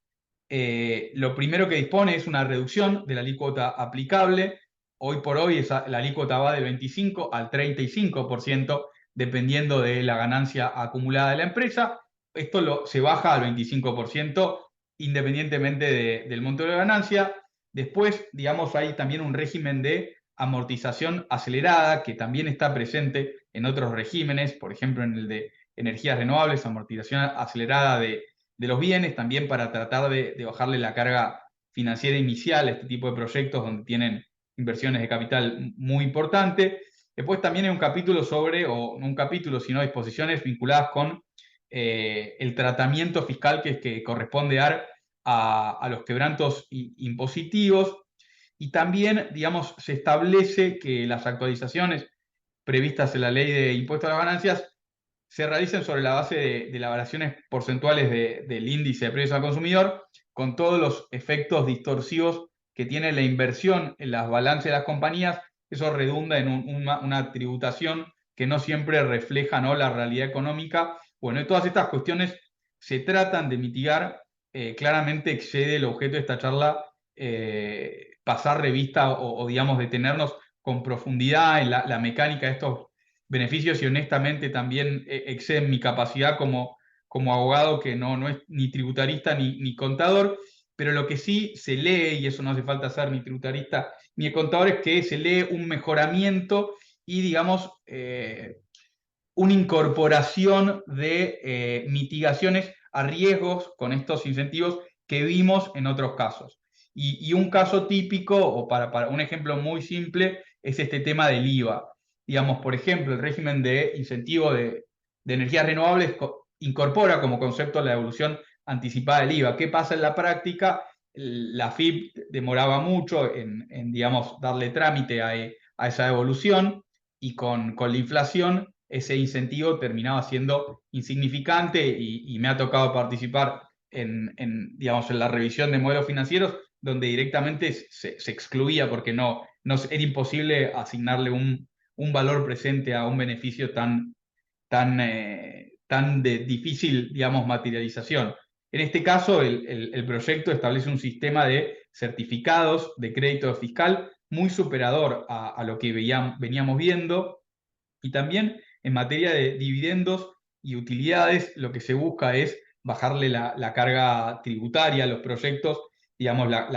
lo primero que dispone es una reducción de la alícuota aplicable. Hoy por hoy la alícuota va del 25 al 35%, dependiendo de la ganancia acumulada de la empresa. Esto se baja al 25% independientemente del monto de la ganancia. Después, digamos, hay también un régimen de amortización acelerada que también está presente en otros regímenes, por ejemplo en el de energías renovables, amortización acelerada de los bienes, también para tratar de bajarle la carga financiera inicial a este tipo de proyectos donde tienen inversiones de capital muy importantes. Después también hay un capítulo o no un capítulo, sino disposiciones vinculadas con el tratamiento fiscal que corresponde dar a los quebrantos impositivos. Y también, digamos, se establece que las actualizaciones previstas en la ley de impuesto a las ganancias se realicen sobre la base de las variaciones porcentuales del índice de precios al consumidor, con todos los efectos distorsivos que tiene la inversión en las balances de las compañías. Eso redunda en una tributación que no siempre refleja, ¿no?, la realidad económica. Bueno, y todas estas cuestiones se tratan de mitigar. Claramente excede el objeto de esta charla pasar revista o, digamos, detenernos con profundidad en la mecánica de estos beneficios, y honestamente también exceden mi capacidad como abogado, que no es ni tributarista ni contador. Pero lo que sí se lee, y eso no hace falta ser ni tributarista ni contador, es que se lee un mejoramiento y, digamos, una incorporación de mitigaciones a riesgos con estos incentivos que vimos en otros casos. Y un caso típico, o para un ejemplo muy simple, es este tema del IVA. Digamos, por ejemplo, el régimen de incentivo de energías renovables incorpora como concepto la devolución anticipada del IVA. ¿Qué pasa en la práctica? La AFIP demoraba mucho en digamos, darle trámite a esa devolución, y con la inflación ese incentivo terminaba siendo insignificante, y me ha tocado participar digamos, en la revisión de modelos financieros donde directamente se excluía porque era imposible asignarle un valor presente a un beneficio tan de difícil, digamos, materialización. En este caso, el proyecto establece un sistema de certificados de crédito fiscal muy superador a lo que veníamos viendo. Y también en materia de dividendos y utilidades, lo que se busca es bajarle la carga tributaria a los proyectos. Digamos, la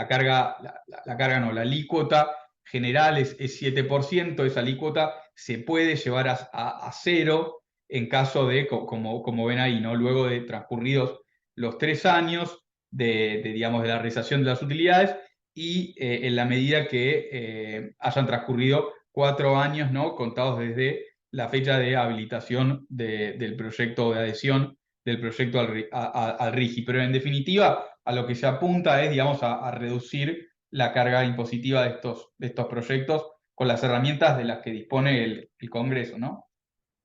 alícuota general es 7%. Esa alícuota se puede llevar a cero en caso de, como ven ahí, ¿no?, luego de transcurridos los 3 años digamos, de la realización de las utilidades, y en la medida que hayan transcurrido 4 años, ¿no?, contados desde la fecha de habilitación del proyecto de adhesión del proyecto al RIGI. Pero en definitiva, a lo que se apunta es, digamos, a reducir la carga impositiva de estos proyectos con las herramientas de las que dispone el Congreso, ¿no?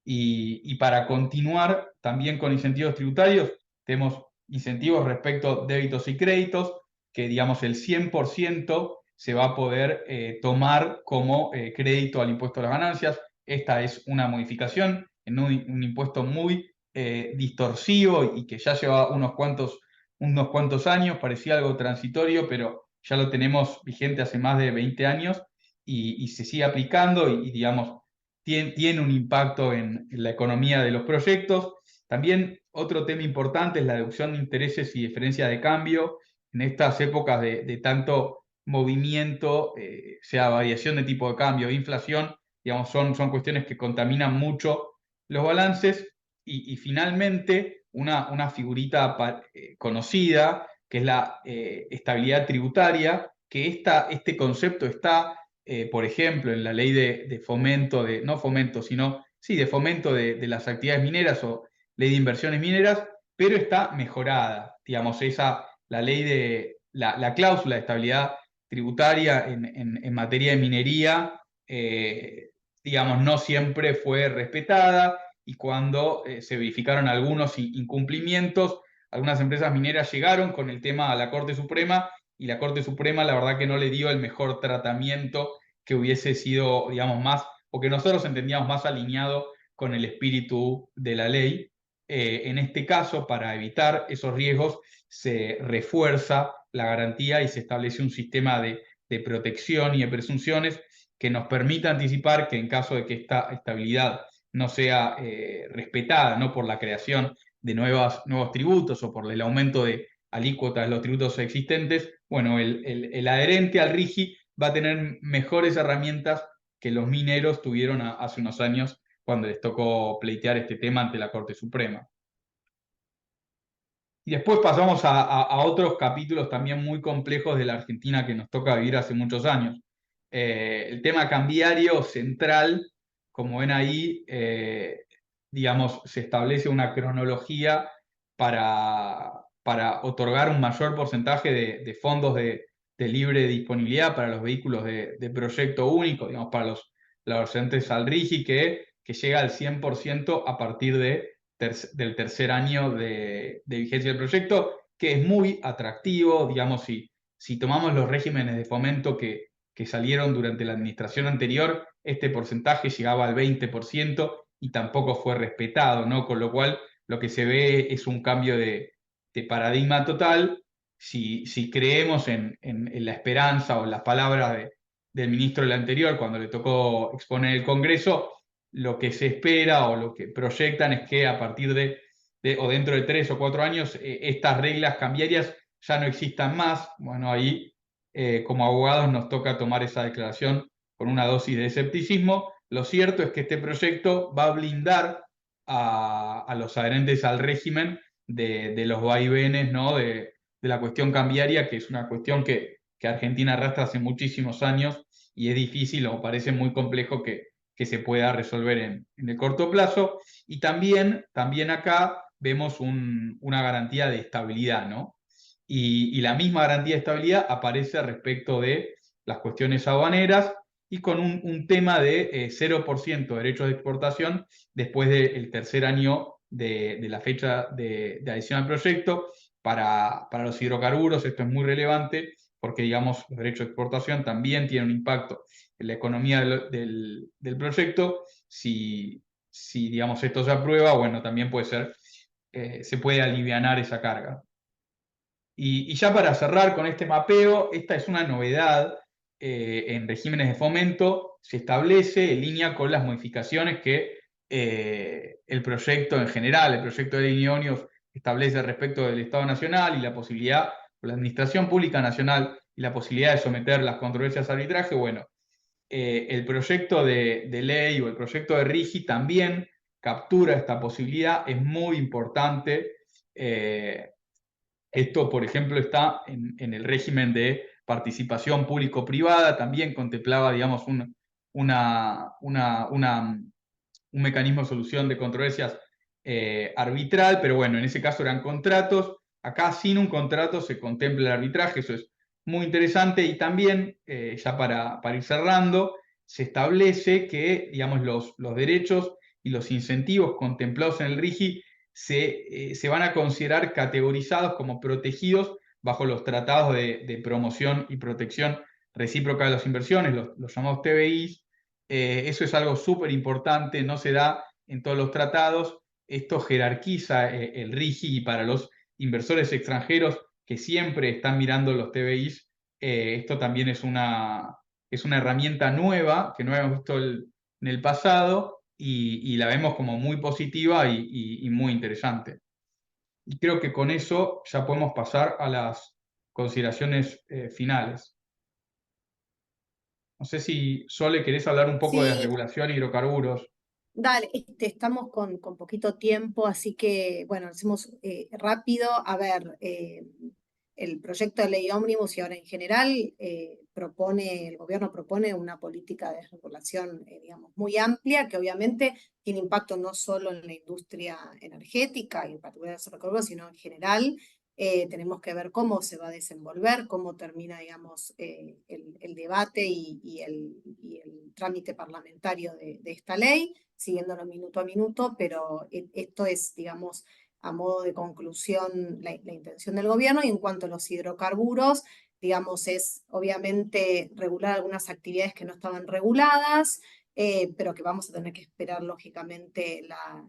Y para continuar también con incentivos tributarios, tenemos incentivos respecto a débitos y créditos, que, digamos, el 100% se va a poder tomar como crédito al impuesto a las ganancias. Esta es una modificación en un impuesto muy distorsivo y que ya lleva unos cuantos años. Parecía algo transitorio, pero ya lo tenemos vigente hace más de 20 años, y se sigue aplicando, y digamos, tiene un impacto en la economía de los proyectos. También otro tema importante es la deducción de intereses y diferencia de cambio. En estas épocas de tanto movimiento, sea variación de tipo de cambio, inflación, digamos, son cuestiones que contaminan mucho los balances. Y finalmente, una figurita conocida, que es la estabilidad tributaria, que este concepto está, por ejemplo, en la ley de fomento, no fomento, sino, sí, de fomento de las actividades mineras, o ley de inversiones mineras, pero está mejorada. Digamos, la ley la cláusula de estabilidad tributaria en materia de minería, digamos, no siempre fue respetada, y cuando se verificaron algunos incumplimientos, algunas empresas mineras llegaron con el tema a la Corte Suprema, y la Corte Suprema, la verdad, que no le dio el mejor tratamiento que hubiese sido, digamos, más, o que nosotros entendíamos más alineado con el espíritu de la ley. En este caso, para evitar esos riesgos, se refuerza la garantía y se establece un sistema de protección y de presunciones que nos permita anticipar que, en caso de que esta estabilidad no sea respetada, no por la creación de nuevos tributos o por el aumento de alícuotas de los tributos existentes, bueno, el adherente al RIGI va a tener mejores herramientas que los mineros tuvieron hace unos años, cuando les tocó pleitear este tema ante la Corte Suprema. Y después pasamos a otros capítulos también muy complejos de la Argentina que nos toca vivir hace muchos años. El tema cambiario central, como ven ahí, digamos, se establece una cronología para otorgar un mayor porcentaje de fondos de libre disponibilidad para los vehículos de proyecto único, digamos, para los docentes al RIGI, que llega al 100% a partir del tercer año de vigencia del proyecto, que es muy atractivo, digamos, si tomamos los regímenes de fomento que salieron durante la administración anterior, este porcentaje llegaba al 20% y tampoco fue respetado, ¿no? Con lo cual lo que se ve es un cambio de paradigma total. Si creemos en la esperanza o en las palabras del ministro del anterior cuando le tocó exponer el Congreso, lo que se espera o lo que proyectan es que a partir o dentro de 3 o 4 años estas reglas cambiarias ya no existan más. Bueno, ahí como abogados nos toca tomar esa declaración con una dosis de escepticismo. Lo cierto es que este proyecto va a blindar a los adherentes al régimen de los vaivenes, ¿no? de la cuestión cambiaria, que es una cuestión que Argentina arrastra hace muchísimos años y es difícil o parece muy complejo que se pueda resolver en el corto plazo. Y también acá vemos una garantía de estabilidad, ¿no? Y la misma garantía de estabilidad aparece respecto de las cuestiones aduaneras y con un tema de 0% de derechos de exportación después del tercer año de la fecha de adhesión al proyecto. Para los hidrocarburos esto es muy relevante porque, digamos, los derechos de exportación también tienen un impacto en la economía del proyecto. Si, digamos, esto se aprueba, bueno, también puede ser, se puede alivianar esa carga. Y ya para cerrar con este mapeo, esta es una novedad en regímenes de fomento, se establece en línea con las modificaciones que el proyecto en general, el proyecto de ley Ómnibus establece respecto del Estado Nacional y la posibilidad, la Administración Pública Nacional y la posibilidad de someter las controversias a arbitraje. Bueno, el proyecto de ley o el proyecto de RIGI también captura esta posibilidad, es muy importante. Esto, por ejemplo, está en el régimen de participación público-privada, también contemplaba, digamos, un mecanismo de solución de controversias arbitral, pero bueno, en ese caso eran contratos. Acá sin un contrato se contempla el arbitraje, eso es muy interesante. Y también, ya para ir cerrando, se establece que, digamos, los derechos y los incentivos contemplados en el RIGI se van a considerar categorizados como protegidos bajo los tratados de promoción y protección recíproca de las inversiones, los llamados TBIs. Eso es algo súper importante, no se da en todos los tratados. Esto jerarquiza el RIGI y para los inversores extranjeros que siempre están mirando los TBIs, esto también es una herramienta nueva que no habíamos visto en el pasado y la vemos como muy positiva y muy interesante. Y creo que con eso ya podemos pasar a las consideraciones finales. No sé si, Sole, querés hablar un poco de Sí, regulación de hidrocarburos. dale, estamos con poquito tiempo, así que bueno, hacemos rápido. A ver, el proyecto de ley Ómnibus y ahora en general el gobierno propone una política de regulación, digamos, muy amplia, que obviamente tiene impacto no solo en la industria energética y en particular los hidrocarburos, sino en general. Tenemos que ver cómo se va a desenvolver, cómo termina, digamos, el debate y el trámite parlamentario de esta ley, siguiéndolo minuto a minuto, pero esto es, digamos, a modo de conclusión la intención del gobierno. Y en cuanto a los hidrocarburos, digamos, es obviamente regular algunas actividades que no estaban reguladas, pero que vamos a tener que esperar lógicamente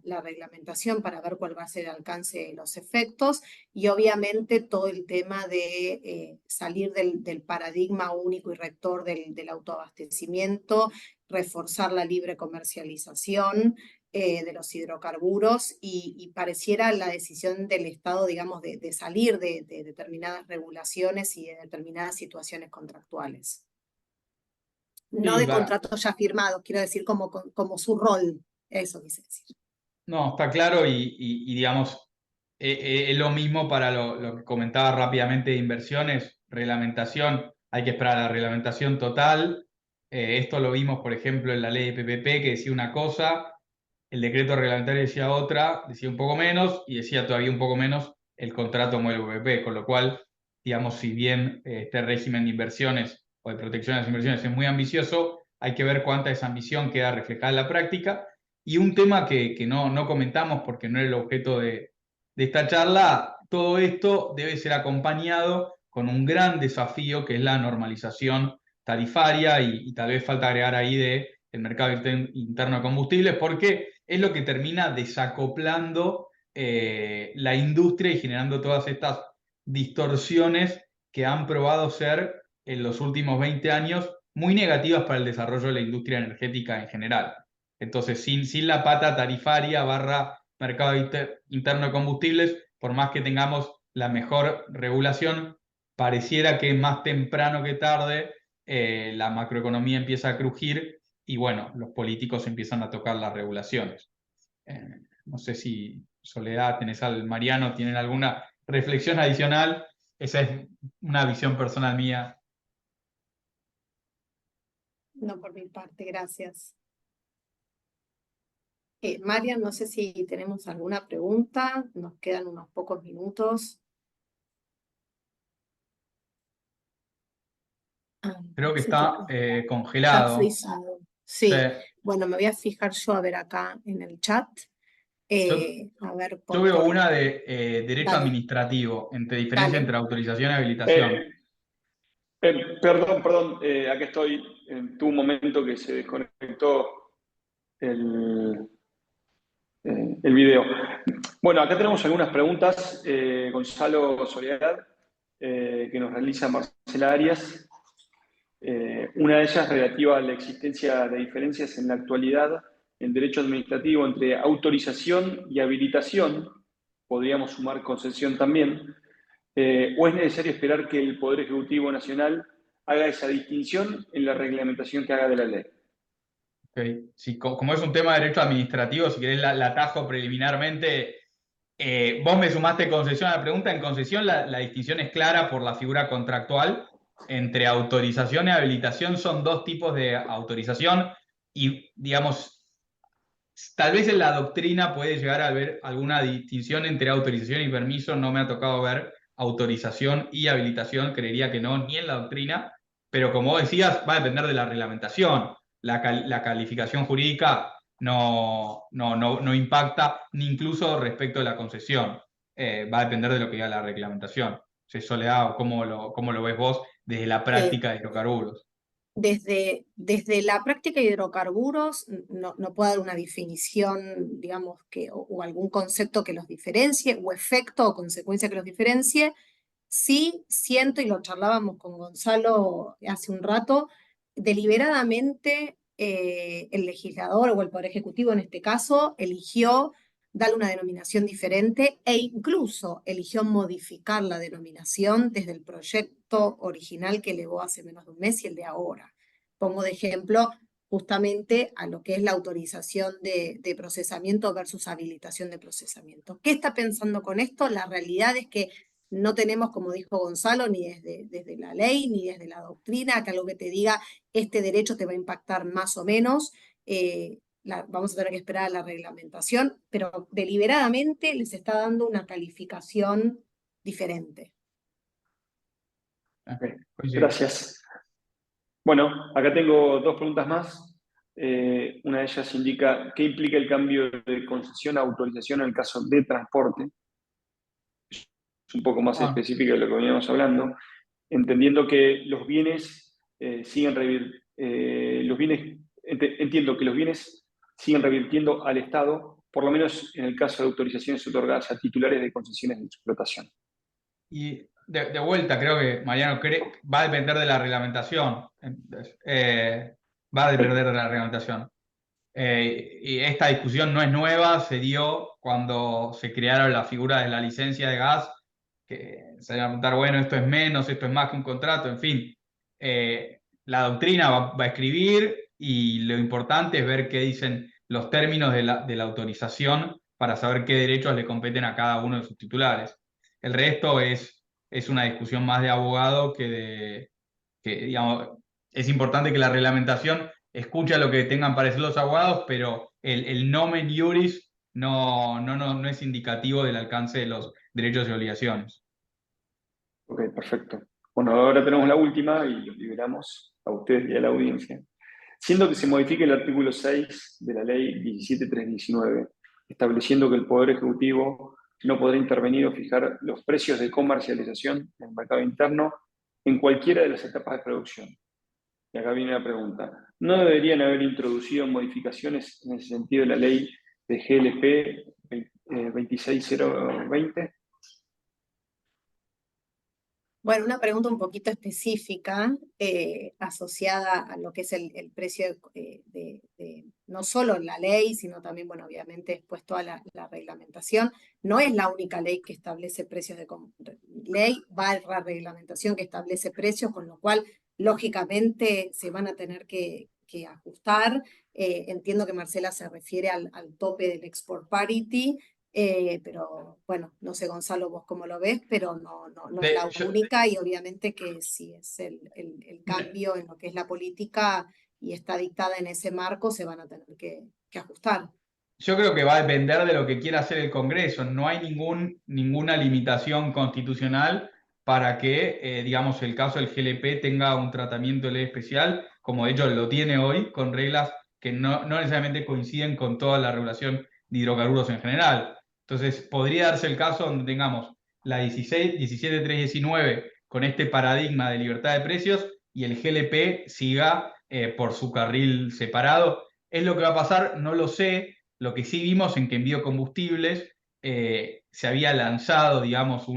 la reglamentación para ver cuál va a ser el alcance de los efectos, y obviamente todo el tema de salir del paradigma único y rector del autoabastecimiento, reforzar la libre comercialización de los hidrocarburos, y pareciera la decisión del Estado, digamos, de salir de determinadas regulaciones y de determinadas situaciones contractuales. No Sí, de contratos ya firmados, quiero decir como su rol, eso quise decir. no, está claro y digamos, es lo mismo para lo que comentaba rápidamente de inversiones, reglamentación, hay que esperar a la reglamentación total. Esto lo vimos, por ejemplo, en la ley de PPP que decía una cosa, el decreto reglamentario decía otra, decía un poco menos y decía todavía un poco menos el contrato modelo PPP, con lo cual, digamos, si bien este régimen de inversiones o de protección de las inversiones es muy ambicioso, hay que ver cuánta de esa ambición queda reflejada en la práctica. Y un tema que no comentamos porque no era el objeto de esta charla, todo esto debe ser acompañado con un gran desafío que es la normalización tarifaria y tal vez falta agregar ahí el mercado interno de combustibles, porque es lo que termina desacoplando la industria y generando todas estas distorsiones que han probado ser en los últimos 20 años muy negativas para el desarrollo de la industria energética en general. Entonces, sin la pata tarifaria barra mercado interno de combustibles, por más que tengamos la mejor regulación, pareciera que más temprano que tarde la macroeconomía empieza a crujir y bueno, los políticos empiezan a tocar las regulaciones. No sé si Soledad, tenés al Mariano, tienen alguna reflexión adicional. Esa es una visión personal mía. No, por mi parte, gracias. Marian, no sé si tenemos alguna pregunta, nos quedan unos pocos minutos. Creo que Parece está está congelado. frisado. Sí. Sí. Bueno, me voy a fijar yo a ver acá en el chat. A ver, Yo veo por una de derecho Dale. administrativo, diferencia Dale. entre autorización y habilitación. Perdón, aquí estoy. Tuve un momento que se desconectó el video. Bueno, acá tenemos algunas preguntas. Gonzalo Soledad, que nos realiza Marcela Arias. Una de ellas relativa a la existencia de diferencias en la actualidad en derecho administrativo entre autorización y habilitación, podríamos sumar concesión también, o es necesario esperar que el Poder Ejecutivo Nacional haga esa distinción en la reglamentación que haga de la ley. Okay. Sí, como es un tema de derecho administrativo, si querés la atajo preliminarmente. Vos me sumaste concesión a la pregunta. En concesión la distinción es clara por la figura contractual. Entre autorización y habilitación son dos tipos de autorización y, digamos, tal vez en la doctrina puede llegar a haber alguna distinción entre autorización y permiso. No me ha tocado ver autorización y habilitación, creería que no, ni en la doctrina, pero como vos decías, va a depender de la reglamentación. La calificación jurídica no impacta, ni incluso respecto de la concesión. Va a depender de lo que diga la reglamentación. Soledad, ¿cómo lo ves vos desde la práctica de hidrocarburos? Desde la práctica de hidrocarburos no puedo dar una definición, digamos, o algún concepto que los diferencie, o efecto o consecuencia que los diferencie. Sí siento, y lo charlábamos con Gonzalo hace un rato, deliberadamente el legislador o el Poder Ejecutivo en este caso eligió darle una denominación diferente e incluso eligió modificar la denominación desde el proyecto original que elevó hace menos de un mes y el de ahora. Pongo de ejemplo justamente a lo que es la autorización de procesamiento versus habilitación de procesamiento. ¿Qué está pensando con esto? La realidad es que no tenemos, como dijo Gonzalo, ni desde la ley, ni desde la doctrina, que algo que te diga, este derecho te va a impactar más o menos. Vamos a tener que esperar a la reglamentación, pero deliberadamente les está dando una calificación diferente. Okay. Gracias. Bueno, acá tengo dos preguntas más. Una de ellas indica qué implica el cambio de concesión a autorización en el caso de transporte. Es un poco más específico de lo que veníamos hablando, entendiendo que los bienes entiendo que los bienes siguen revirtiendo al Estado, por lo menos en el caso de autorizaciones otorgadas a titulares de concesiones de explotación. Y de vuelta, creo que Mariano va a depender de la reglamentación. Va a depender de la reglamentación. Y esta discusión no es nueva, se dio cuando se crearon la figura de la licencia de gas, que se van a preguntar, bueno, esto es menos, esto es más que un contrato, en fin. La doctrina va a escribir y lo importante es ver qué dicen los términos de la autorización para saber qué derechos le competen a cada uno de sus titulares. El resto es una discusión más de abogado digamos, es importante que la reglamentación escuche lo que tengan para decir los abogados, pero el nomen iuris no es indicativo del alcance de los derechos y obligaciones. Ok, perfecto. Bueno, ahora tenemos la última y los liberamos a ustedes y a la audiencia. siendo que se modifique el artículo 6 de la ley 17319, estableciendo que el Poder Ejecutivo no podrá intervenir o fijar los precios de comercialización en el mercado interno en cualquiera de las etapas de producción. Y acá viene la pregunta. ¿No deberían haber introducido modificaciones en ese sentido de la ley de GLP 26020? Bueno, una pregunta un poquito específica asociada a lo que es el precio no solo la ley, sino también, bueno, obviamente después toda la reglamentación. No es la única ley que establece precios ley barra reglamentación que establece precios, con lo cual, lógicamente, se van a tener que ajustar. Entiendo que Marcela se refiere al tope del export parity, pero bueno, no sé, Gonzalo, vos cómo lo ves, pero no es la única, y obviamente que si es el cambio en lo que es la política y está dictada en ese marco, se van a tener que ajustar. Yo creo que va a depender de lo que quiera hacer el Congreso. No hay ninguna limitación constitucional para que, digamos, el caso del GLP tenga un tratamiento de ley especial, como de hecho lo tiene hoy, con reglas que no necesariamente coinciden con toda la regulación de hidrocarburos en general. Entonces, podría darse el caso donde tengamos la 17319 con este paradigma de libertad de precios y el GLP siga por su carril separado. ¿Es lo que va a pasar? No lo sé. Lo que sí vimos en que en biocombustibles se había lanzado, digamos,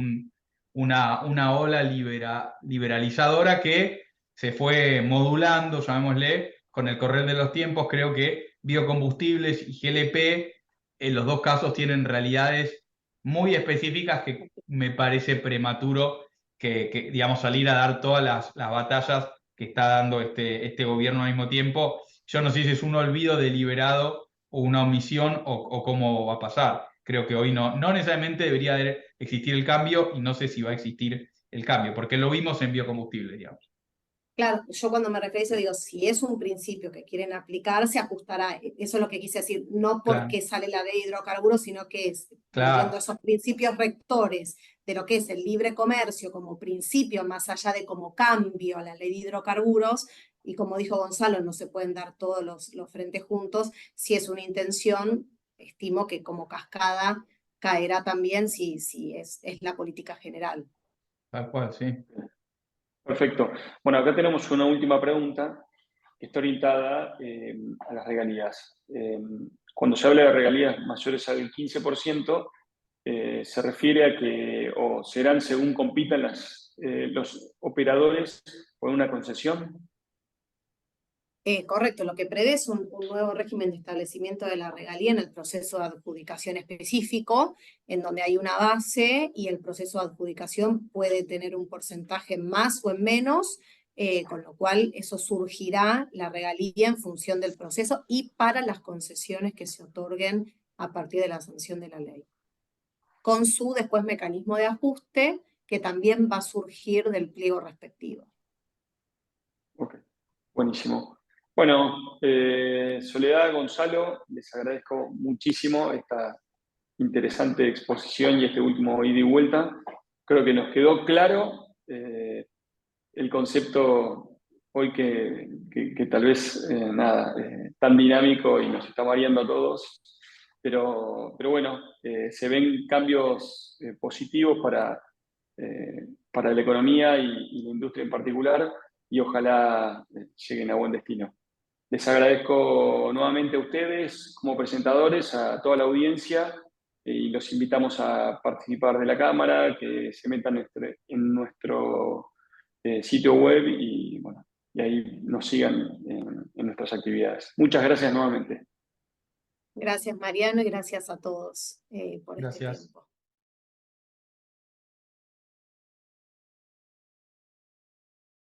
una ola liberalizadora que se fue modulando, llamémosle, con el correr de los tiempos. Creo que biocombustibles y GLP, en los dos casos, tienen realidades muy específicas que me parece prematuro que digamos, salir a dar todas las batallas que está dando este gobierno al mismo tiempo. Yo no sé si es un olvido deliberado o una omisión o cómo va a pasar. Creo que hoy no necesariamente debería existir el cambio y no sé si va a existir el cambio, porque lo vimos en biocombustibles, digamos. Claro, yo cuando me refiero a eso digo, si es un principio que quieren aplicar, se ajustará. Eso es lo que quise decir, no porque Claro, sale la ley de hidrocarburos, sino que es volviendo a claro. esos principios rectores de lo que es el libre comercio como principio, más allá de como cambio a la ley de hidrocarburos, y como dijo Gonzalo, no se pueden dar todos los frentes juntos. Si es una intención, estimo que como cascada caerá también si es la política general. Tal cual, sí. Perfecto. Bueno, acá tenemos una última pregunta que está orientada a las regalías. Cuando se habla de regalías mayores al 15%, se refiere a que o serán según compitan los operadores por una concesión. Correcto, lo que prevé es un nuevo régimen de establecimiento de la regalía en el proceso de adjudicación específico, en donde hay una base y el proceso de adjudicación puede tener un porcentaje más o en menos, con lo cual eso surgirá la regalía en función del proceso y para las concesiones que se otorguen a partir de la sanción de la ley. Con su después mecanismo de ajuste que también va a surgir del pliego respectivo. Ok, buenísimo. Bueno, Soledad, Gonzalo, les agradezco muchísimo esta interesante exposición y este último ida y vuelta. Creo que nos quedó claro el concepto hoy que tal vez, tan dinámico y nos está variando a todos, pero bueno, se ven cambios positivos para la economía y la industria en particular, y ojalá lleguen a buen destino. Les agradezco nuevamente a ustedes como presentadores, a toda la audiencia, y los invitamos a participar de la cámara, que se metan en nuestro sitio web y, bueno, y ahí nos sigan en nuestras actividades. Muchas gracias nuevamente. Gracias, Mariano, y gracias a todos por este Gracias. tiempo.